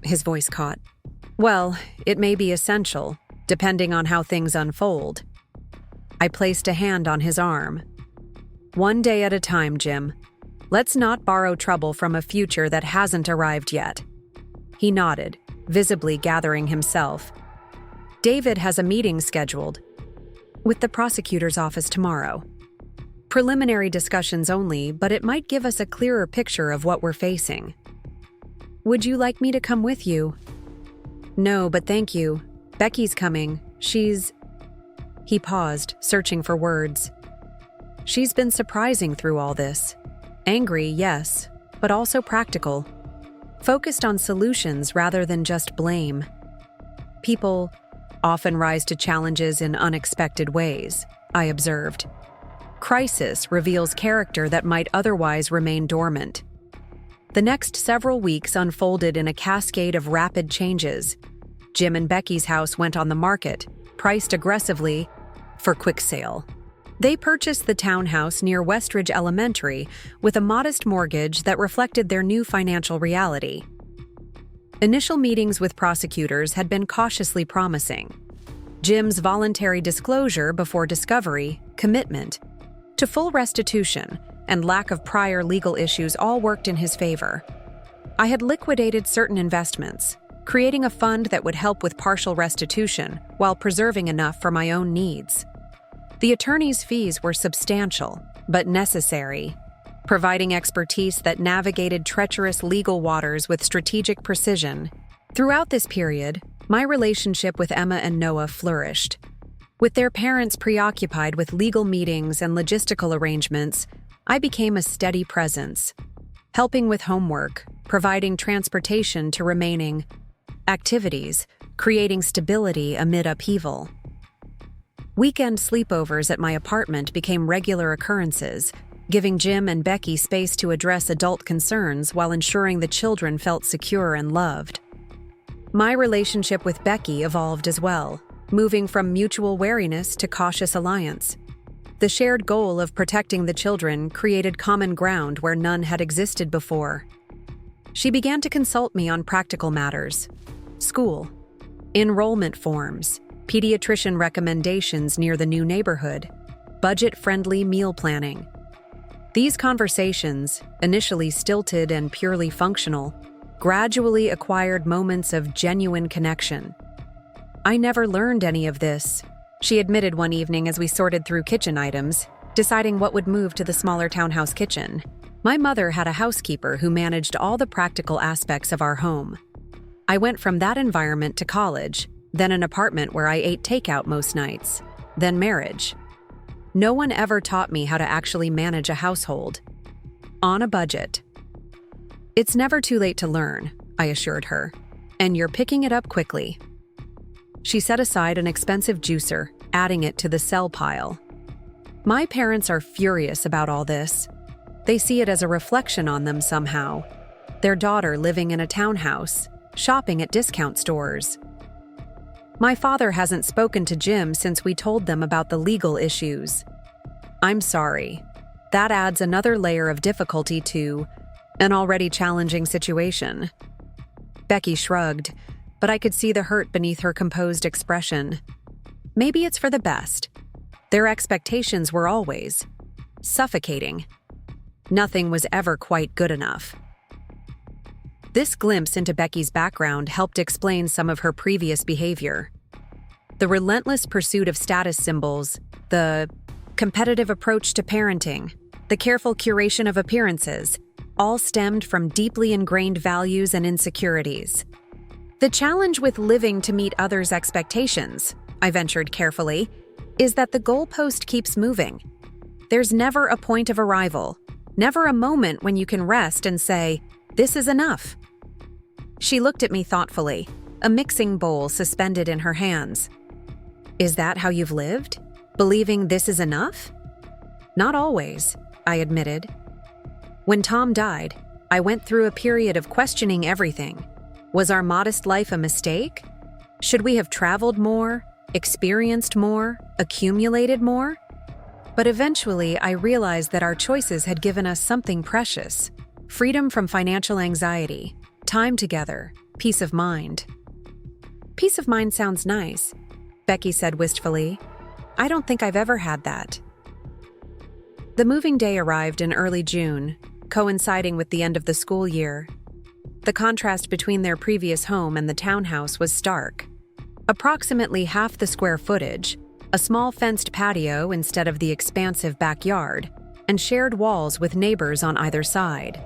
His voice caught. Well, it may be essential, depending on how things unfold. I placed a hand on his arm. One day at a time, Jim. Let's not borrow trouble from a future that hasn't arrived yet. He nodded, visibly gathering himself. David has a meeting scheduled with the prosecutor's office tomorrow. Preliminary discussions only, but it might give us a clearer picture of what we're facing. Would you like me to come with you? No, but thank you. Becky's coming. He paused, searching for words. She's been surprising through all this. Angry, yes, but also practical. Focused on solutions rather than just blame. People often rise to challenges in unexpected ways, I observed. Crisis reveals character that might otherwise remain dormant. The next several weeks unfolded in a cascade of rapid changes. Jim and Becky's house went on the market, priced aggressively for quick sale. They purchased the townhouse near Westridge Elementary with a modest mortgage that reflected their new financial reality. Initial meetings with prosecutors had been cautiously promising. Jim's voluntary disclosure before discovery, commitment to full restitution, and lack of prior legal issues all worked in his favor. I had liquidated certain investments, creating a fund that would help with partial restitution while preserving enough for my own needs. The attorney's fees were substantial, but necessary, providing expertise that navigated treacherous legal waters with strategic precision. Throughout this period, my relationship with Emma and Noah flourished. With their parents preoccupied with legal meetings and logistical arrangements, I became a steady presence, helping with homework, providing transportation to remaining activities, creating stability amid upheaval. Weekend sleepovers at my apartment became regular occurrences, giving Jim and Becky space to address adult concerns while ensuring the children felt secure and loved. My relationship with Becky evolved as well, moving from mutual wariness to cautious alliance. The shared goal of protecting the children created common ground where none had existed before. She began to consult me on practical matters: school, enrollment forms, pediatrician recommendations near the new neighborhood, budget-friendly meal planning. These conversations, initially stilted and purely functional, gradually acquired moments of genuine connection. "I never learned any of this," she admitted one evening as we sorted through kitchen items, deciding what would move to the smaller townhouse kitchen. "My mother had a housekeeper who managed all the practical aspects of our home. I went from that environment to college, then an apartment where I ate takeout most nights, then marriage. No one ever taught me how to actually manage a household. On a budget." "It's never too late to learn," I assured her, "and you're picking it up quickly." She set aside an expensive juicer, adding it to the sell pile. "My parents are furious about all this. They see it as a reflection on them somehow. Their daughter living in a townhouse, shopping at discount stores. My father hasn't spoken to Jim since we told them about the legal issues. I'm sorry. That adds another layer of difficulty to an already challenging situation." Becky shrugged, but I could see the hurt beneath her composed expression. Maybe it's for the best. Their expectations were always suffocating. Nothing was ever quite good enough. This glimpse into Becky's background helped explain some of her previous behavior. The relentless pursuit of status symbols, the competitive approach to parenting, the careful curation of appearances, all stemmed from deeply ingrained values and insecurities. "The challenge with living to meet others' expectations," I ventured carefully, "is that the goalpost keeps moving. There's never a point of arrival, never a moment when you can rest and say, 'This is enough.'" She looked at me thoughtfully, a mixing bowl suspended in her hands. "Is that how you've lived? Believing this is enough?" "Not always," I admitted. "When Tom died, I went through a period of questioning everything. Was our modest life a mistake? Should we have traveled more, experienced more, accumulated more? But eventually, I realized that our choices had given us something precious: freedom from financial anxiety, time together, peace of mind." "Peace of mind sounds nice," Becky said wistfully. "I don't think I've ever had that." The moving day arrived in early June, coinciding with the end of the school year. The contrast between their previous home and the townhouse was stark. Approximately half the square footage, a small fenced patio instead of the expansive backyard, and shared walls with neighbors on either side.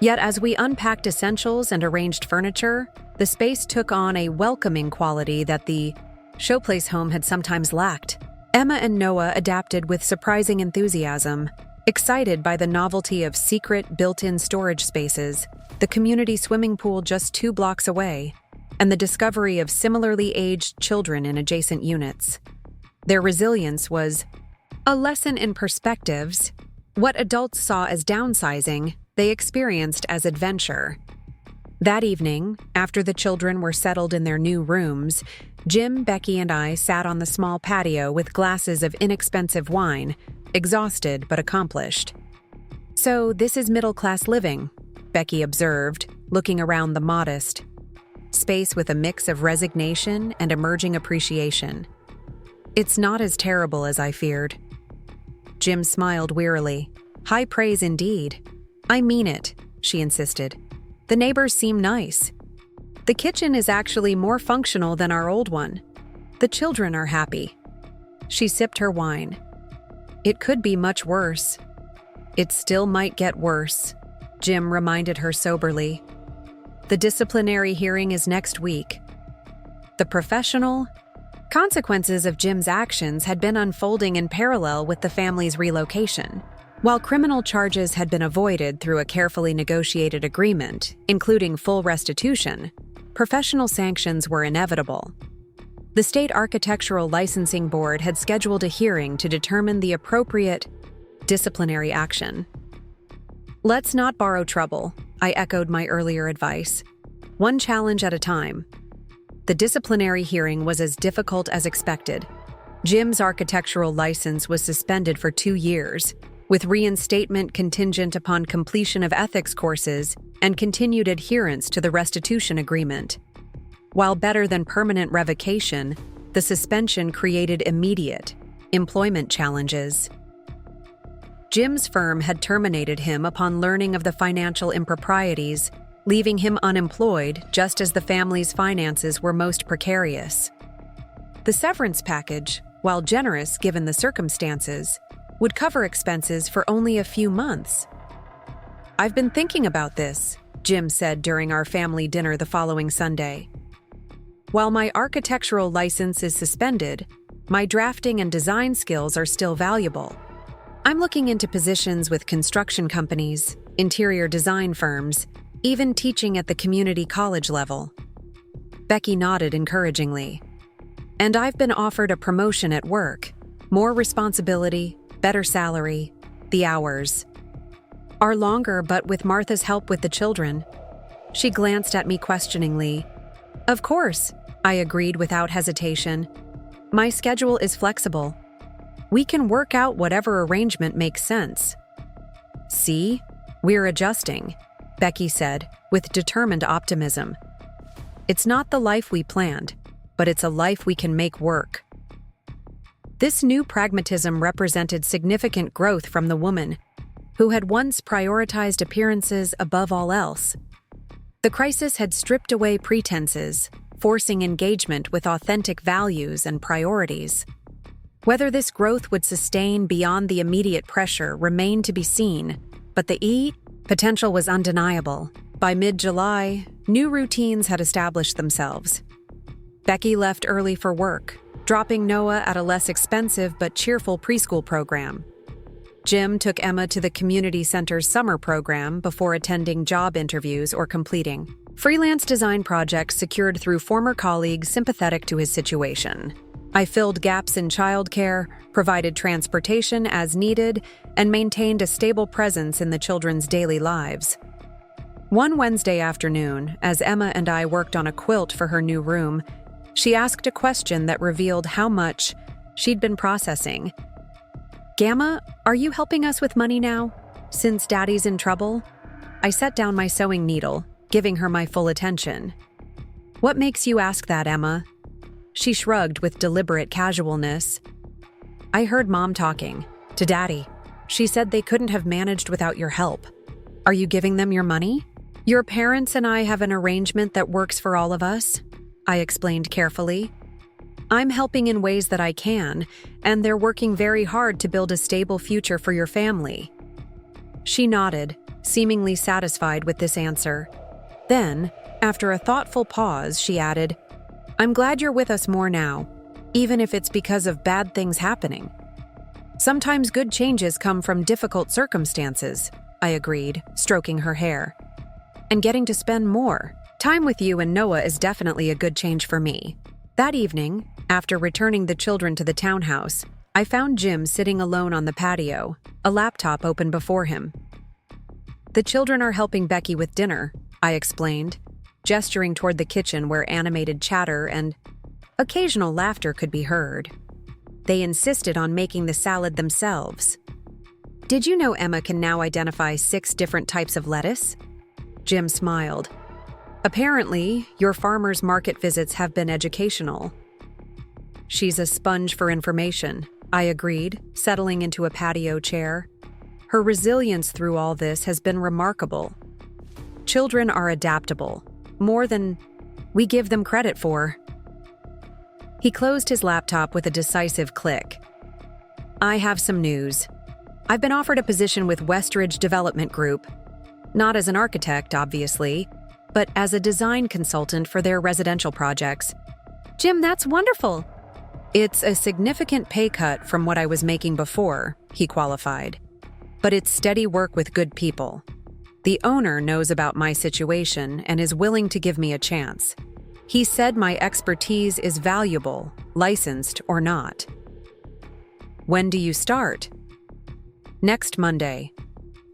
Yet as we unpacked essentials and arranged furniture, the space took on a welcoming quality that the showplace home had sometimes lacked. Emma and Noah adapted with surprising enthusiasm, excited by the novelty of secret built-in storage spaces, the community swimming pool just 2 blocks away, and the discovery of similarly aged children in adjacent units. Their resilience was a lesson in perspectives. What adults saw as downsizing, they experienced as adventure. That evening, after the children were settled in their new rooms, Jim, Becky, and I sat on the small patio with glasses of inexpensive wine, exhausted but accomplished. "So this is middle-class living," Becky observed, looking around the modest space with a mix of resignation and emerging appreciation. "It's not as terrible as I feared." Jim smiled wearily. "High praise indeed." "I mean it," she insisted. "The neighbors seem nice. The kitchen is actually more functional than our old one. The children are happy." She sipped her wine. "It could be much worse." "It still might get worse," Jim reminded her soberly. "The disciplinary hearing is next week. The professional, Consequences of Jim's actions had been unfolding in parallel with the family's relocation. While criminal charges had been avoided through a carefully negotiated agreement, including full restitution, professional sanctions were inevitable. The State Architectural Licensing Board had scheduled a hearing to determine the appropriate disciplinary action. "Let's not borrow trouble," I echoed my earlier advice. "One challenge at a time." The disciplinary hearing was as difficult as expected. Jim's architectural license was suspended for 2 years, with reinstatement contingent upon completion of ethics courses and continued adherence to the restitution agreement. While better than permanent revocation, the suspension created immediate employment challenges. Jim's firm had terminated him upon learning of the financial improprieties, leaving him unemployed just as the family's finances were most precarious. The severance package, while generous given the circumstances, would cover expenses for only a few months. "I've been thinking about this," Jim said during our family dinner the following Sunday. "While my architectural license is suspended, my drafting and design skills are still valuable. I'm looking into positions with construction companies, interior design firms, even teaching at the community college level." Becky nodded encouragingly. "And I've been offered a promotion at work. More responsibility, better salary, the hours are longer, but with Martha's help with the children." She glanced at me questioningly. "Of course," I agreed without hesitation. "My schedule is flexible. We can work out whatever arrangement makes sense." "See, we're adjusting," Becky said, with determined optimism. "It's not the life we planned, but it's a life we can make work." This new pragmatism represented significant growth from the woman who had once prioritized appearances above all else. The crisis had stripped away pretenses, forcing engagement with authentic values and priorities. Whether this growth would sustain beyond the immediate pressure remained to be seen, but the potential was undeniable. By mid-July, new routines had established themselves. Becky left early for work, dropping Noah at a less expensive but cheerful preschool program. Jim took Emma to the community center's summer program before attending job interviews or completing freelance design projects secured through former colleagues sympathetic to his situation. I filled gaps in childcare, provided transportation as needed, and maintained a stable presence in the children's daily lives. One Wednesday afternoon, as Emma and I worked on a quilt for her new room, she asked a question that revealed how much she'd been processing. "Gamma, are you helping us with money now, since Daddy's in trouble?" I set down my sewing needle, giving her my full attention. "What makes you ask that, Emma?" She shrugged with deliberate casualness. "I heard Mom talking to Daddy. She said they couldn't have managed without your help. Are you giving them your money?" "Your parents and I have an arrangement that works for all of us," I explained carefully. "I'm helping in ways that I can, and they're working very hard to build a stable future for your family." She nodded, seemingly satisfied with this answer. Then, after a thoughtful pause, she added, "I'm glad you're with us more now, even if it's because of bad things happening." "Sometimes good changes come from difficult circumstances," I agreed, stroking her hair. "And getting to spend more time with you and Noah is definitely a good change for me." That evening, after returning the children to the townhouse, I found Jim sitting alone on the patio, a laptop open before him. "The children are helping Becky with dinner," I explained, gesturing toward the kitchen where animated chatter and occasional laughter could be heard. They insisted on making the salad themselves. "Did you know Emma can now identify 6 different types of lettuce?" Jim smiled. "Apparently, your farmer's market visits have been educational." "She's a sponge for information," I agreed, settling into a patio chair. "Her resilience through all this has been remarkable. Children are adaptable, more than we give them credit for." He closed his laptop with a decisive click. "I have some news. I've been offered a position with Westridge Development Group. Not as an architect, obviously, but as a design consultant for their residential projects." "Jim, that's wonderful!" It's a significant pay cut from what I was making before, he qualified. But it's steady work with good people. The owner knows about my situation and is willing to give me a chance. He said my expertise is valuable, licensed or not. When do you start? Next Monday.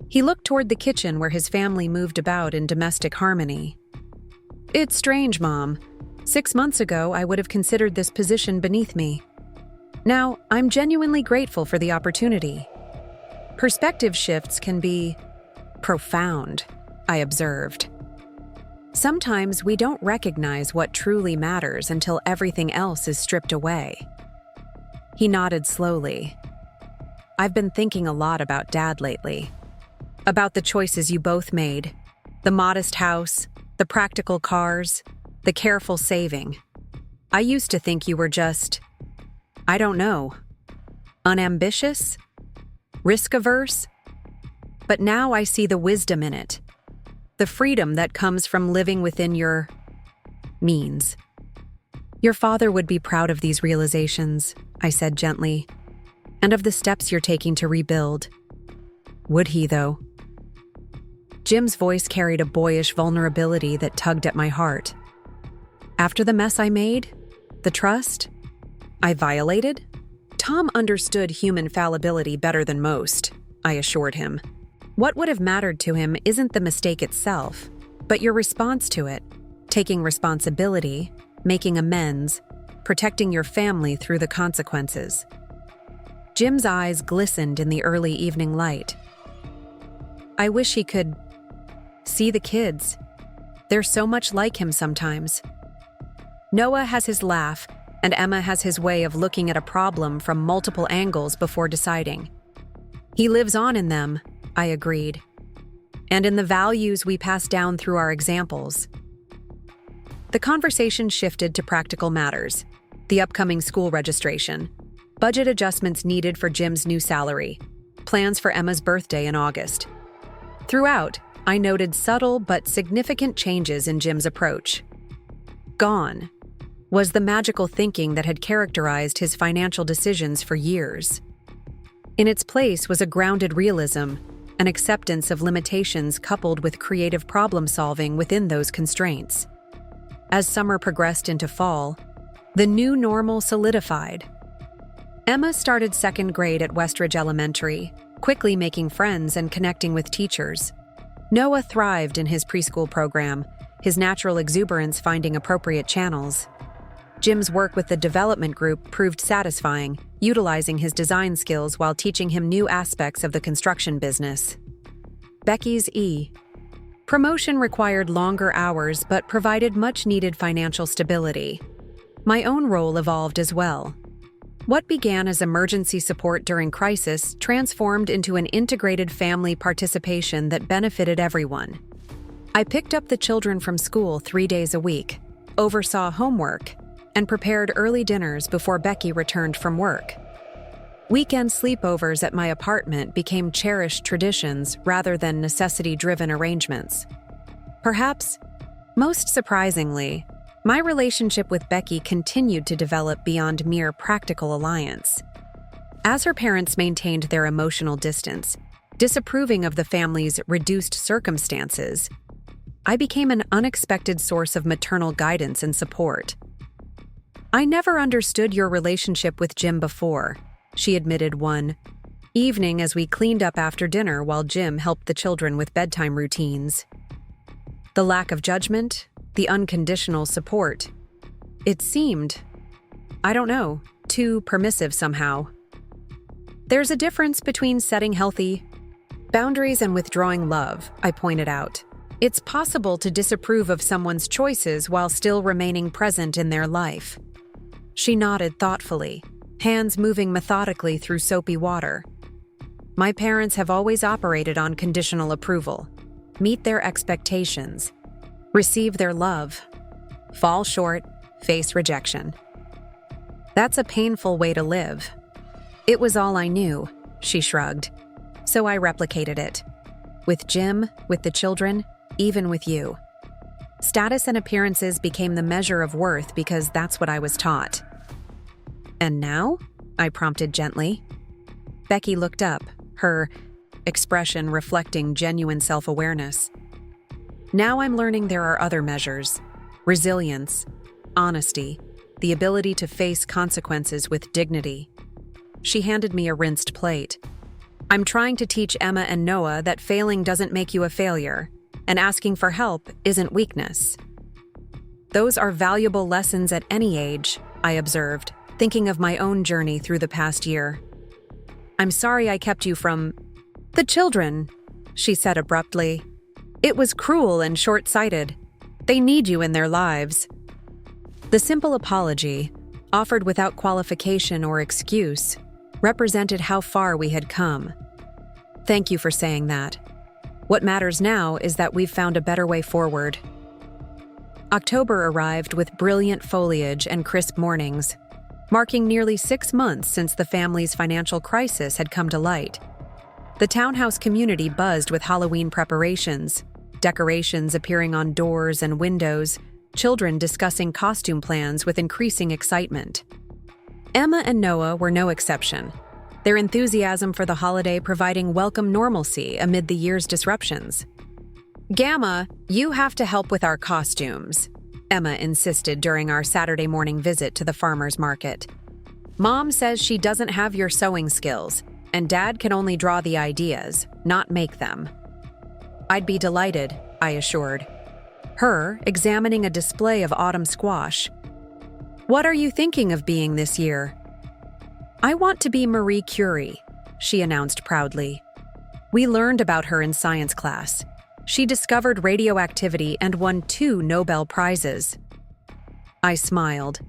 He looked toward the kitchen where his family moved about in domestic harmony. It's strange, Mom. 6 months ago, I would have considered this position beneath me. Now, I'm genuinely grateful for the opportunity. Perspective shifts can be profound, I observed. Sometimes we don't recognize what truly matters until everything else is stripped away. He nodded slowly. I've been thinking a lot about Dad lately. About the choices you both made. The modest house, the practical cars, the careful saving. I used to think you were just, I don't know, unambitious? Risk-averse? But now I see the wisdom in it. The freedom that comes from living within your means. Your father would be proud of these realizations, I said gently, and of the steps you're taking to rebuild. Would he, though? Jim's voice carried a boyish vulnerability that tugged at my heart. After the mess I made, the trust I violated, Tom understood human fallibility better than most, I assured him. What would have mattered to him isn't the mistake itself, but your response to it, taking responsibility, making amends, protecting your family through the consequences. Jim's eyes glistened in the early evening light. I wish he could see the kids. They're so much like him sometimes. Noah has his laugh, and Emma has his way of looking at a problem from multiple angles before deciding. He lives on in them, I agreed, and in the values we pass down through our examples. The conversation shifted to practical matters, the upcoming school registration, budget adjustments needed for Jim's new salary, plans for Emma's birthday in August. Throughout, I noted subtle but significant changes in Jim's approach. Gone was the magical thinking that had characterized his financial decisions for years. In its place was a grounded realism, an acceptance of limitations coupled with creative problem-solving within those constraints. As summer progressed into fall, the new normal solidified. Emma started second grade at Westridge Elementary, quickly making friends and connecting with teachers. Noah thrived in his preschool program, his natural exuberance finding appropriate channels. Jim's work with the development group proved satisfying, utilizing his design skills while teaching him new aspects of the construction business. Becky's promotion required longer hours but provided much-needed financial stability. My own role evolved as well. What began as emergency support during crisis transformed into an integrated family participation that benefited everyone. I picked up the children from school 3 days a week, oversaw homework, and prepared early dinners before Becky returned from work. Weekend sleepovers at my apartment became cherished traditions rather than necessity-driven arrangements. Perhaps, most surprisingly, my relationship with Becky continued to develop beyond mere practical alliance. As her parents maintained their emotional distance, disapproving of the family's reduced circumstances, I became an unexpected source of maternal guidance and support. I never understood your relationship with Jim before, she admitted one evening as we cleaned up after dinner while Jim helped the children with bedtime routines. The lack of judgment, the unconditional support. It seemed, I don't know, too permissive somehow. There's a difference between setting healthy boundaries and withdrawing love, I pointed out. It's possible to disapprove of someone's choices while still remaining present in their life. She nodded thoughtfully, hands moving methodically through soapy water. My parents have always operated on conditional approval. Meet their expectations. Receive their love. Fall short, face rejection. That's a painful way to live. It was all I knew, she shrugged. So I replicated it. With Jim, with the children, even with you. Status and appearances became the measure of worth because that's what I was taught. "And now?" I prompted gently. Becky looked up, her expression reflecting genuine self-awareness. "Now I'm learning there are other measures. Resilience, honesty, the ability to face consequences with dignity." She handed me a rinsed plate. "I'm trying to teach Emma and Noah that failing doesn't make you a failure, and asking for help isn't weakness." "Those are valuable lessons at any age," I observed, thinking of my own journey through the past year. "I'm sorry I kept you from the children," she said abruptly. "It was cruel and short-sighted. They need you in their lives." The simple apology, offered without qualification or excuse, represented how far we had come. "Thank you for saying that. What matters now is that we've found a better way forward." October arrived with brilliant foliage and crisp mornings, marking nearly 6 months since the family's financial crisis had come to light. The townhouse community buzzed with Halloween preparations, decorations appearing on doors and windows, children discussing costume plans with increasing excitement. Emma and Noah were no exception, their enthusiasm for the holiday providing welcome normalcy amid the year's disruptions. "Gamma, you have to help with our costumes," Emma insisted during our Saturday morning visit to the farmer's market. "Mom says she doesn't have your sewing skills, and Dad can only draw the ideas, not make them." "I'd be delighted," I assured her, examining a display of autumn squash. "What are you thinking of being this year?" "I want to be Marie Curie," she announced proudly. "We learned about her in science class. She discovered radioactivity and won 2 Nobel Prizes." I smiled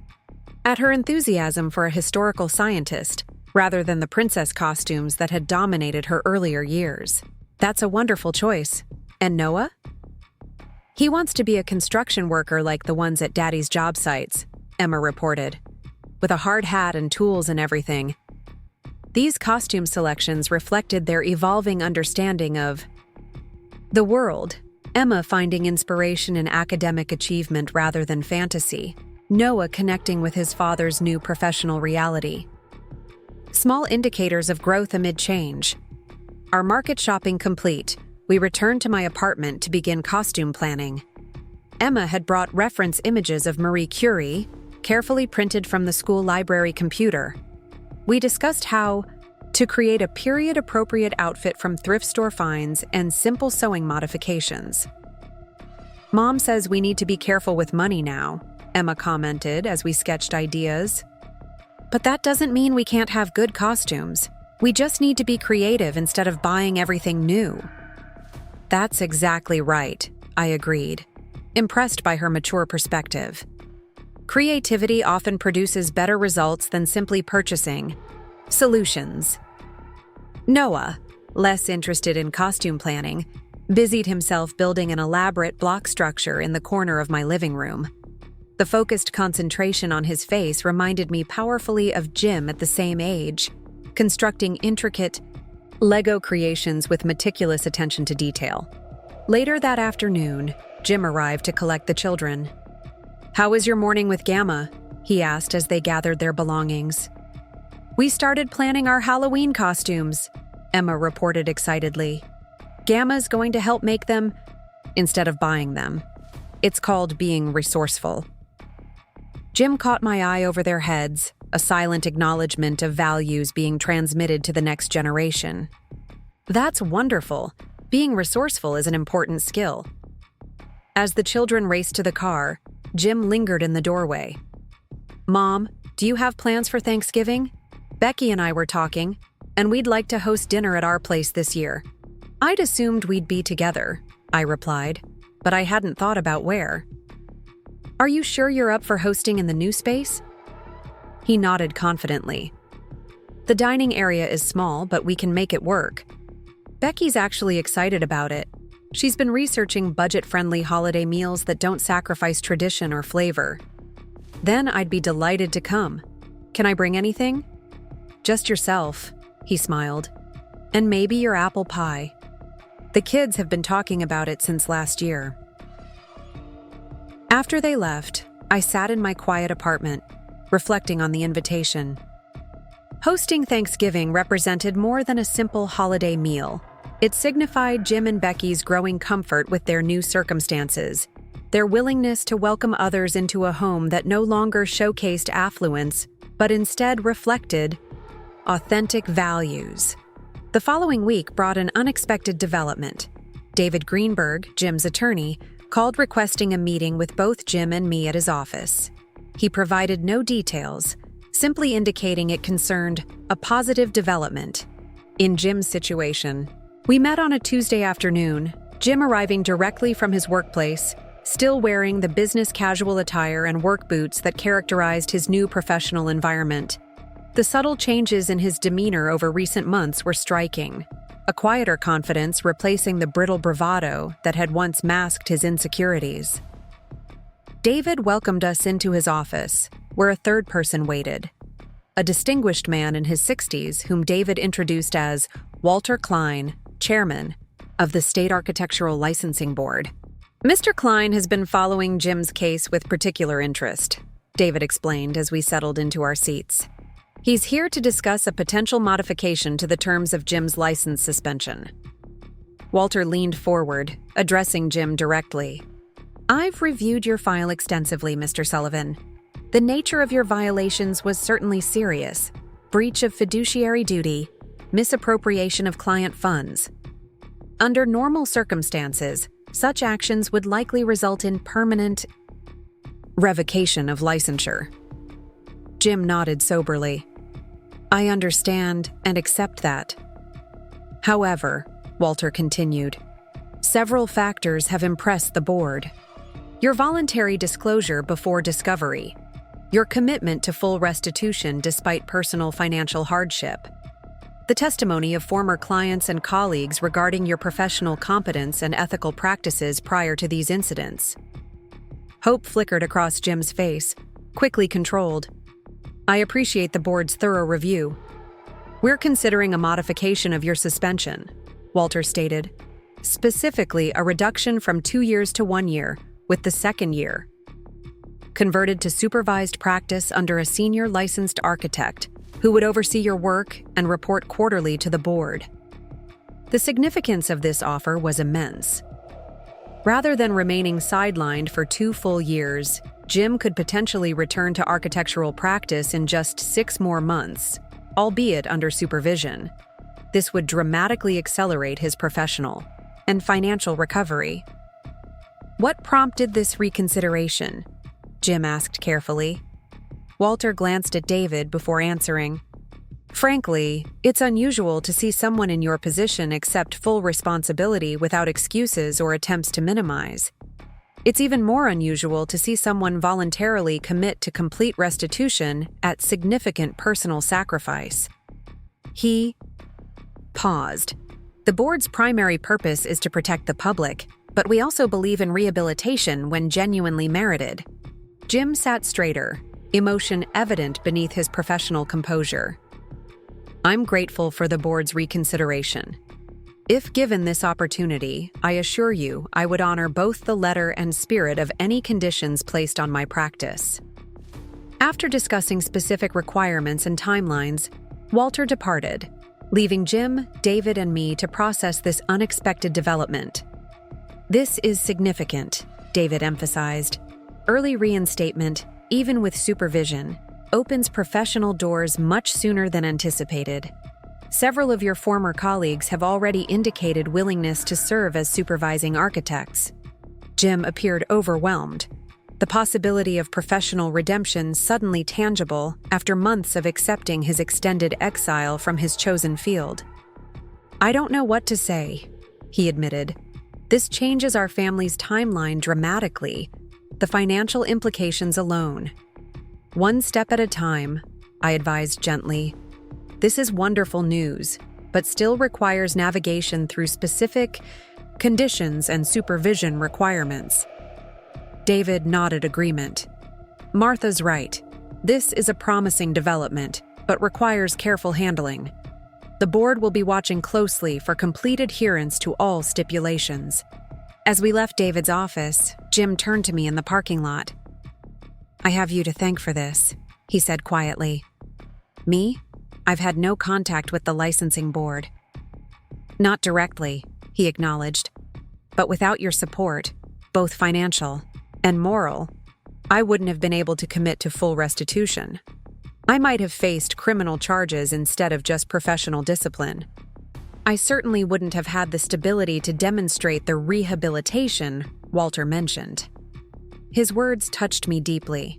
at her enthusiasm for a historical scientist, rather than the princess costumes that had dominated her earlier years. "That's a wonderful choice. And Noah?" "He wants to be a construction worker like the ones at Daddy's job sites," Emma reported, "with a hard hat and tools and everything." These costume selections reflected their evolving understanding of the world, Emma finding inspiration in academic achievement rather than fantasy, Noah connecting with his father's new professional reality. Small indicators of growth amid change. Our market shopping complete, we returned to my apartment to begin costume planning. Emma had brought reference images of Marie Curie, carefully printed from the school library computer. We discussed how to create a period-appropriate outfit from thrift store finds and simple sewing modifications. "Mom says we need to be careful with money now," Emma commented as we sketched ideas. "But that doesn't mean we can't have good costumes. We just need to be creative instead of buying everything new." "That's exactly right," I agreed, impressed by her mature perspective. Creativity often produces better results than simply purchasing solutions. Noah, less interested in costume planning, busied himself building an elaborate block structure in the corner of my living room. The focused concentration on his face reminded me powerfully of Jim at the same age, constructing intricate Lego creations with meticulous attention to detail. Later that afternoon, Jim arrived to collect the children. "How was your morning with Gamma?" he asked as they gathered their belongings. "We started planning our Halloween costumes," Emma reported excitedly. "Gamma's going to help make them instead of buying them. It's called being resourceful." Jim caught my eye over their heads, a silent acknowledgement of values being transmitted to the next generation. "That's wonderful. Being resourceful is an important skill." As the children raced to the car, Jim lingered in the doorway. "Mom, do you have plans for Thanksgiving? Becky and I were talking, and we'd like to host dinner at our place this year." "I'd assumed we'd be together," I replied, "but I hadn't thought about where." "Are you sure you're up for hosting in the new space?" He nodded confidently. "The dining area is small, but we can make it work." Becky's actually excited about it. She's been researching budget-friendly holiday meals that don't sacrifice tradition or flavor. "Then I'd be delighted to come. Can I bring anything?" "Just yourself," he smiled. "And maybe your apple pie. The kids have been talking about it since last year." After they left, I sat in my quiet apartment, reflecting on the invitation. Hosting Thanksgiving represented more than a simple holiday meal. It signified Jim and Becky's growing comfort with their new circumstances, their willingness to welcome others into a home that no longer showcased affluence, but instead reflected authentic values. The following week brought an unexpected development. David Greenberg, Jim's attorney, called requesting a meeting with both Jim and me at his office. He provided no details, simply indicating it concerned a positive development. In Jim's situation, we met on a Tuesday afternoon, Jim arriving directly from his workplace, still wearing the business casual attire and work boots that characterized his new professional environment. The subtle changes in his demeanor over recent months were striking, a quieter confidence replacing the brittle bravado that had once masked his insecurities. David welcomed us into his office, where a third person waited. A distinguished man in his 60s whom David introduced as Walter Klein, chairman of the State Architectural Licensing Board. Mr. Klein has been following Jim's case with particular interest, David explained as we settled into our seats. He's here to discuss a potential modification to the terms of Jim's license suspension. Walter leaned forward, addressing Jim directly. I've reviewed your file extensively, Mr. Sullivan. The nature of your violations was certainly serious: breach of fiduciary duty, misappropriation of client funds. Under normal circumstances, such actions would likely result in permanent revocation of licensure. Jim nodded soberly. I understand and accept that. However, Walter continued, several factors have impressed the board. Your voluntary disclosure before discovery, your commitment to full restitution despite personal financial hardship, the testimony of former clients and colleagues regarding your professional competence and ethical practices prior to these incidents. Hope flickered across Jim's face, quickly controlled. I appreciate the board's thorough review. We're considering a modification of your suspension, Walter stated. Specifically, a reduction from 2 years to 1 year, with the second year converted to supervised practice under a senior licensed architect who would oversee your work and report quarterly to the board. The significance of this offer was immense. Rather than remaining sidelined for 2 full years, Jim could potentially return to architectural practice in just 6 more months, albeit under supervision. This would dramatically accelerate his professional and financial recovery. What prompted this reconsideration? Jim asked carefully. Walter glanced at David before answering. Frankly, it's unusual to see someone in your position accept full responsibility without excuses or attempts to minimize. It's even more unusual to see someone voluntarily commit to complete restitution at significant personal sacrifice. He paused. The board's primary purpose is to protect the public, but we also believe in rehabilitation when genuinely merited. Jim sat straighter, emotion evident beneath his professional composure. I'm grateful for the board's reconsideration. If given this opportunity, I assure you I would honor both the letter and spirit of any conditions placed on my practice. After discussing specific requirements and timelines, Walter departed, leaving Jim, David, and me to process this unexpected development. This is significant, David emphasized. Early reinstatement, even with supervision, opens professional doors much sooner than anticipated. Several of your former colleagues have already indicated willingness to serve as supervising architects. Jim appeared overwhelmed, the possibility of professional redemption suddenly tangible after months of accepting his extended exile from his chosen field. I don't know what to say, he admitted. This changes our family's timeline dramatically, the financial implications alone. One step at a time, I advised gently. This is wonderful news, but still requires navigation through specific conditions and supervision requirements. David nodded agreement. Martha's right. This is a promising development, but requires careful handling. The board will be watching closely for complete adherence to all stipulations. As we left David's office, Jim turned to me in the parking lot. I have you to thank for this, he said quietly. Me? I've had no contact with the licensing board. Not directly, he acknowledged. But without your support, both financial and moral, I wouldn't have been able to commit to full restitution. I might have faced criminal charges instead of just professional discipline. I certainly wouldn't have had the stability to demonstrate the rehabilitation Walter mentioned. His words touched me deeply.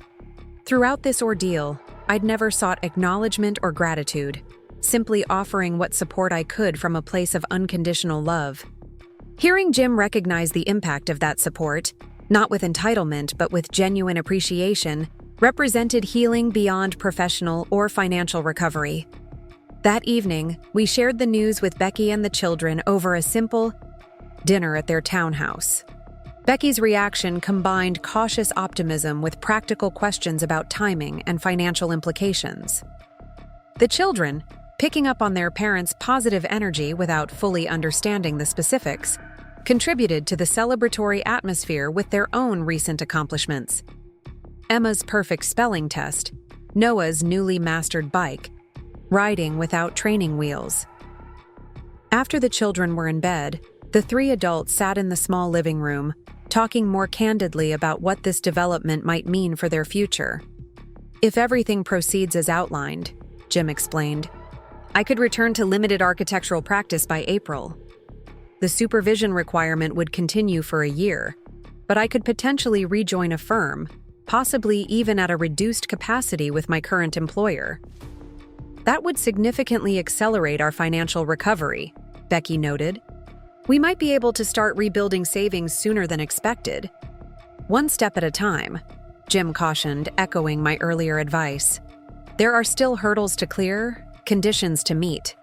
Throughout this ordeal, I'd never sought acknowledgement or gratitude, simply offering what support I could from a place of unconditional love. Hearing Jim recognize the impact of that support, not with entitlement but with genuine appreciation, represented healing beyond professional or financial recovery. That evening, we shared the news with Becky and the children over a simple dinner at their townhouse. Becky's reaction combined cautious optimism with practical questions about timing and financial implications. The children, picking up on their parents' positive energy without fully understanding the specifics, contributed to the celebratory atmosphere with their own recent accomplishments. Emma's perfect spelling test, Noah's newly mastered bike, riding without training wheels. After the children were in bed, the three adults sat in the small living room, talking more candidly about what this development might mean for their future. If everything proceeds as outlined, Jim explained, I could return to limited architectural practice by April. The supervision requirement would continue for a year, but I could potentially rejoin a firm, possibly even at a reduced capacity with my current employer. That would significantly accelerate our financial recovery, Becky noted. We might be able to start rebuilding savings sooner than expected. One step at a time, Jim cautioned, echoing my earlier advice. There are still hurdles to clear, conditions to meet.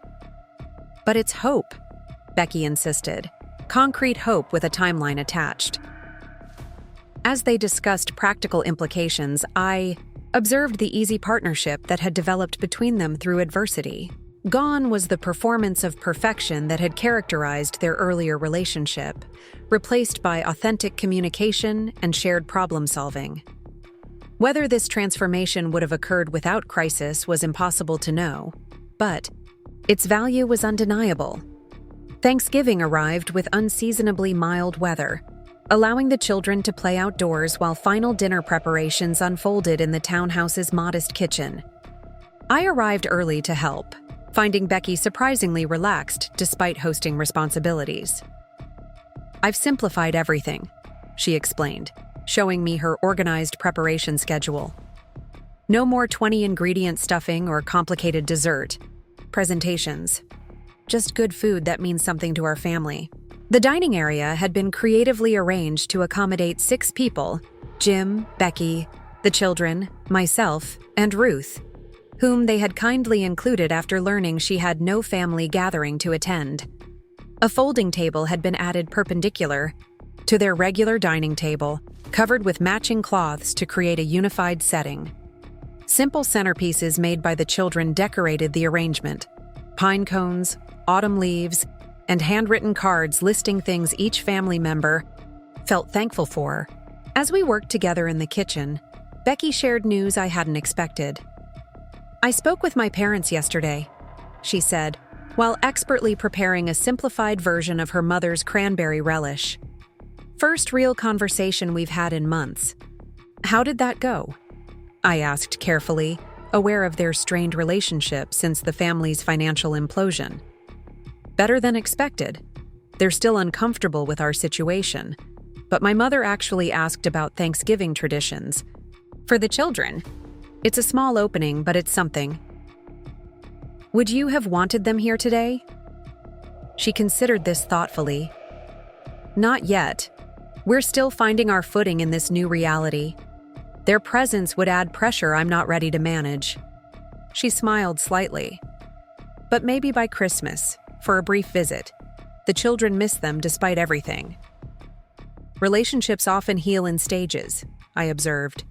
But it's hope, Becky insisted, concrete hope with a timeline attached. As they discussed practical implications, I observed the easy partnership that had developed between them through adversity. Gone was the performance of perfection that had characterized their earlier relationship, replaced by authentic communication and shared problem-solving. Whether this transformation would have occurred without crisis was impossible to know, but its value was undeniable. Thanksgiving arrived with unseasonably mild weather, allowing the children to play outdoors while final dinner preparations unfolded in the townhouse's modest kitchen. I arrived early to help, finding Becky surprisingly relaxed despite hosting responsibilities. I've simplified everything, she explained, showing me her organized preparation schedule. No more 20-ingredient stuffing or complicated dessert presentations. Just good food that means something to our family. The dining area had been creatively arranged to accommodate 6 people: Jim, Becky, the children, myself, and Ruth, whom they had kindly included after learning she had no family gathering to attend. A folding table had been added perpendicular to their regular dining table, covered with matching cloths to create a unified setting. Simple centerpieces made by the children decorated the arrangement: pine cones, autumn leaves, and handwritten cards listing things each family member felt thankful for. As we worked together in the kitchen, Becky shared news I hadn't expected. I spoke with my parents yesterday, she said, while expertly preparing a simplified version of her mother's cranberry relish. First real conversation we've had in months. How did that go? I asked carefully, aware of their strained relationship since the family's financial implosion. Better than expected. They're still uncomfortable with our situation, but my mother actually asked about Thanksgiving traditions. For the children, it's a small opening, but it's something. Would you have wanted them here today? She considered this thoughtfully. Not yet. We're still finding our footing in this new reality. Their presence would add pressure I'm not ready to manage. She smiled slightly. But maybe by Christmas, for a brief visit. The children miss them despite everything. Relationships often heal in stages, I observed.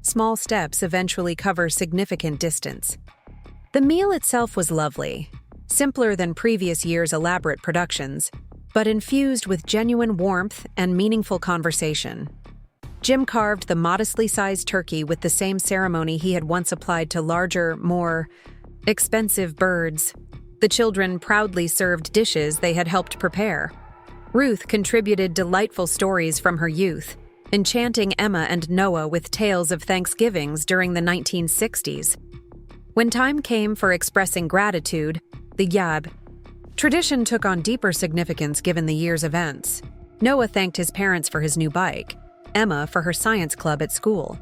Small steps eventually cover significant distance. The meal itself was lovely, simpler than previous years' elaborate productions, but infused with genuine warmth and meaningful conversation. Jim carved the modestly sized turkey with the same ceremony he had once applied to larger, more expensive birds. The children proudly served dishes they had helped prepare. Ruth contributed delightful stories from her youth, enchanting Emma and Noah with tales of Thanksgivings during the 1960s. When time came for expressing gratitude, the Yab tradition took on deeper significance given the year's events. Noah thanked his parents for his new bike, Emma for her science club at school.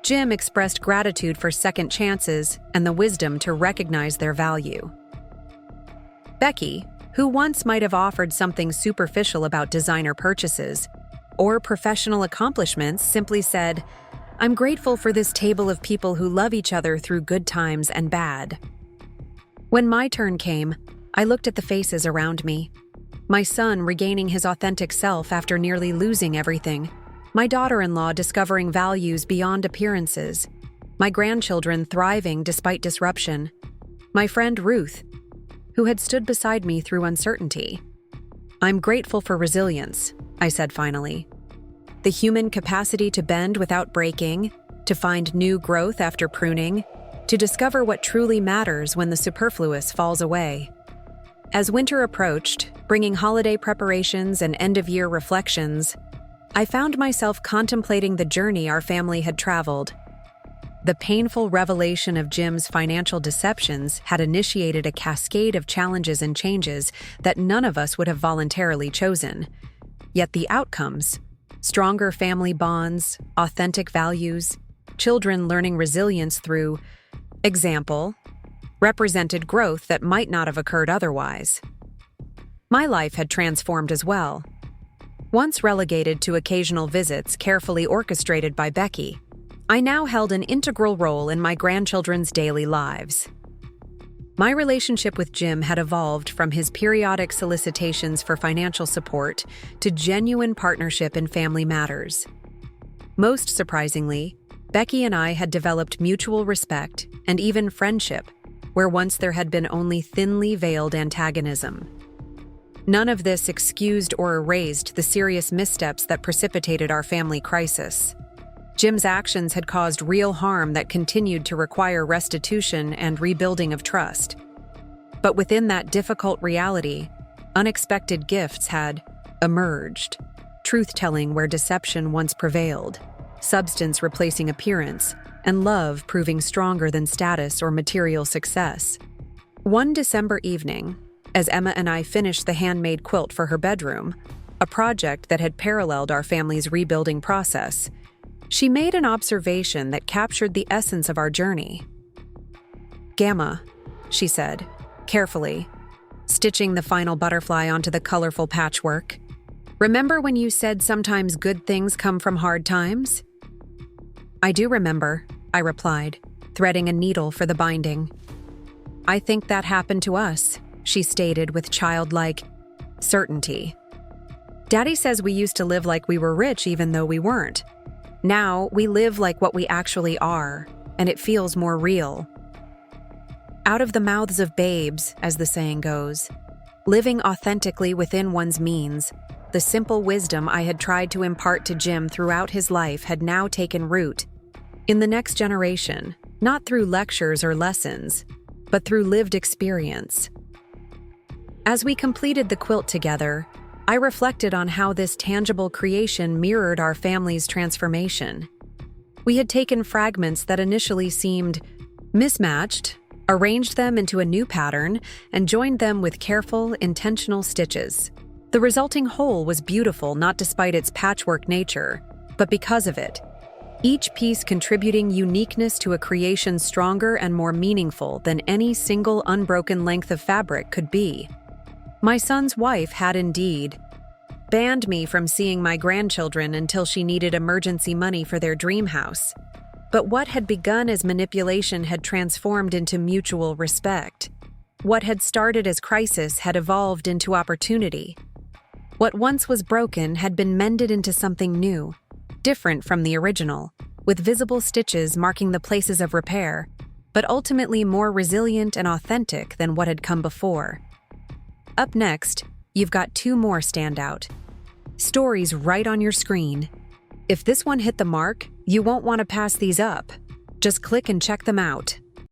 Jim expressed gratitude for second chances and the wisdom to recognize their value. Becky, who once might have offered something superficial about designer purchases or professional accomplishments, simply said, "I'm grateful for this table of people who love each other through good times and bad." When my turn came, I looked at the faces around me. My son regaining his authentic self after nearly losing everything. My daughter-in-law discovering values beyond appearances. My grandchildren thriving despite disruption. My friend Ruth, who had stood beside me through uncertainty. "I'm grateful for resilience," I said finally. "The human capacity to bend without breaking, to find new growth after pruning, to discover what truly matters when the superfluous falls away." As winter approached, bringing holiday preparations and end-of-year reflections, I found myself contemplating the journey our family had traveled. The painful revelation of Jim's financial deceptions had initiated a cascade of challenges and changes that none of us would have voluntarily chosen. Yet the outcomes, stronger family bonds, authentic values, children learning resilience through example, represented growth that might not have occurred otherwise. My life had transformed as well. Once relegated to occasional visits carefully orchestrated by Becky, I now held an integral role in my grandchildren's daily lives. My relationship with Jim had evolved from his periodic solicitations for financial support to genuine partnership in family matters. Most surprisingly, Becky and I had developed mutual respect and even friendship, where once there had been only thinly veiled antagonism. None of this excused or erased the serious missteps that precipitated our family crisis. Jim's actions had caused real harm that continued to require restitution and rebuilding of trust. But within that difficult reality, unexpected gifts had emerged, truth-telling where deception once prevailed, substance replacing appearance, and love proving stronger than status or material success. One December evening, as Emma and I finished the handmade quilt for her bedroom, a project that had paralleled our family's rebuilding process, she made an observation that captured the essence of our journey. "Gamma," she said, carefully, stitching the final butterfly onto the colorful patchwork. "Remember when you said sometimes good things come from hard times?" "I do remember," I replied, threading a needle for the binding. "I think that happened to us," she stated with childlike certainty. "Daddy says we used to live like we were rich even though we weren't. Now we live like what we actually are, and it feels more real." Out of the mouths of babes, as the saying goes, living authentically within one's means, the simple wisdom I had tried to impart to Jim throughout his life had now taken root in the next generation, not through lectures or lessons, but through lived experience. As we completed the quilt together, I reflected on how this tangible creation mirrored our family's transformation. We had taken fragments that initially seemed mismatched, arranged them into a new pattern, and joined them with careful, intentional stitches. The resulting whole was beautiful not despite its patchwork nature, but because of it. Each piece contributing uniqueness to a creation stronger and more meaningful than any single unbroken length of fabric could be. My son's wife had indeed banned me from seeing my grandchildren until she needed emergency money for their dream house. But what had begun as manipulation had transformed into mutual respect. What had started as crisis had evolved into opportunity. What once was broken had been mended into something new, different from the original, with visible stitches marking the places of repair, but ultimately more resilient and authentic than what had come before. Up next, you've got two more stand out stories right on your screen. If this one hit the mark, you won't want to pass these up. Just click and check them out.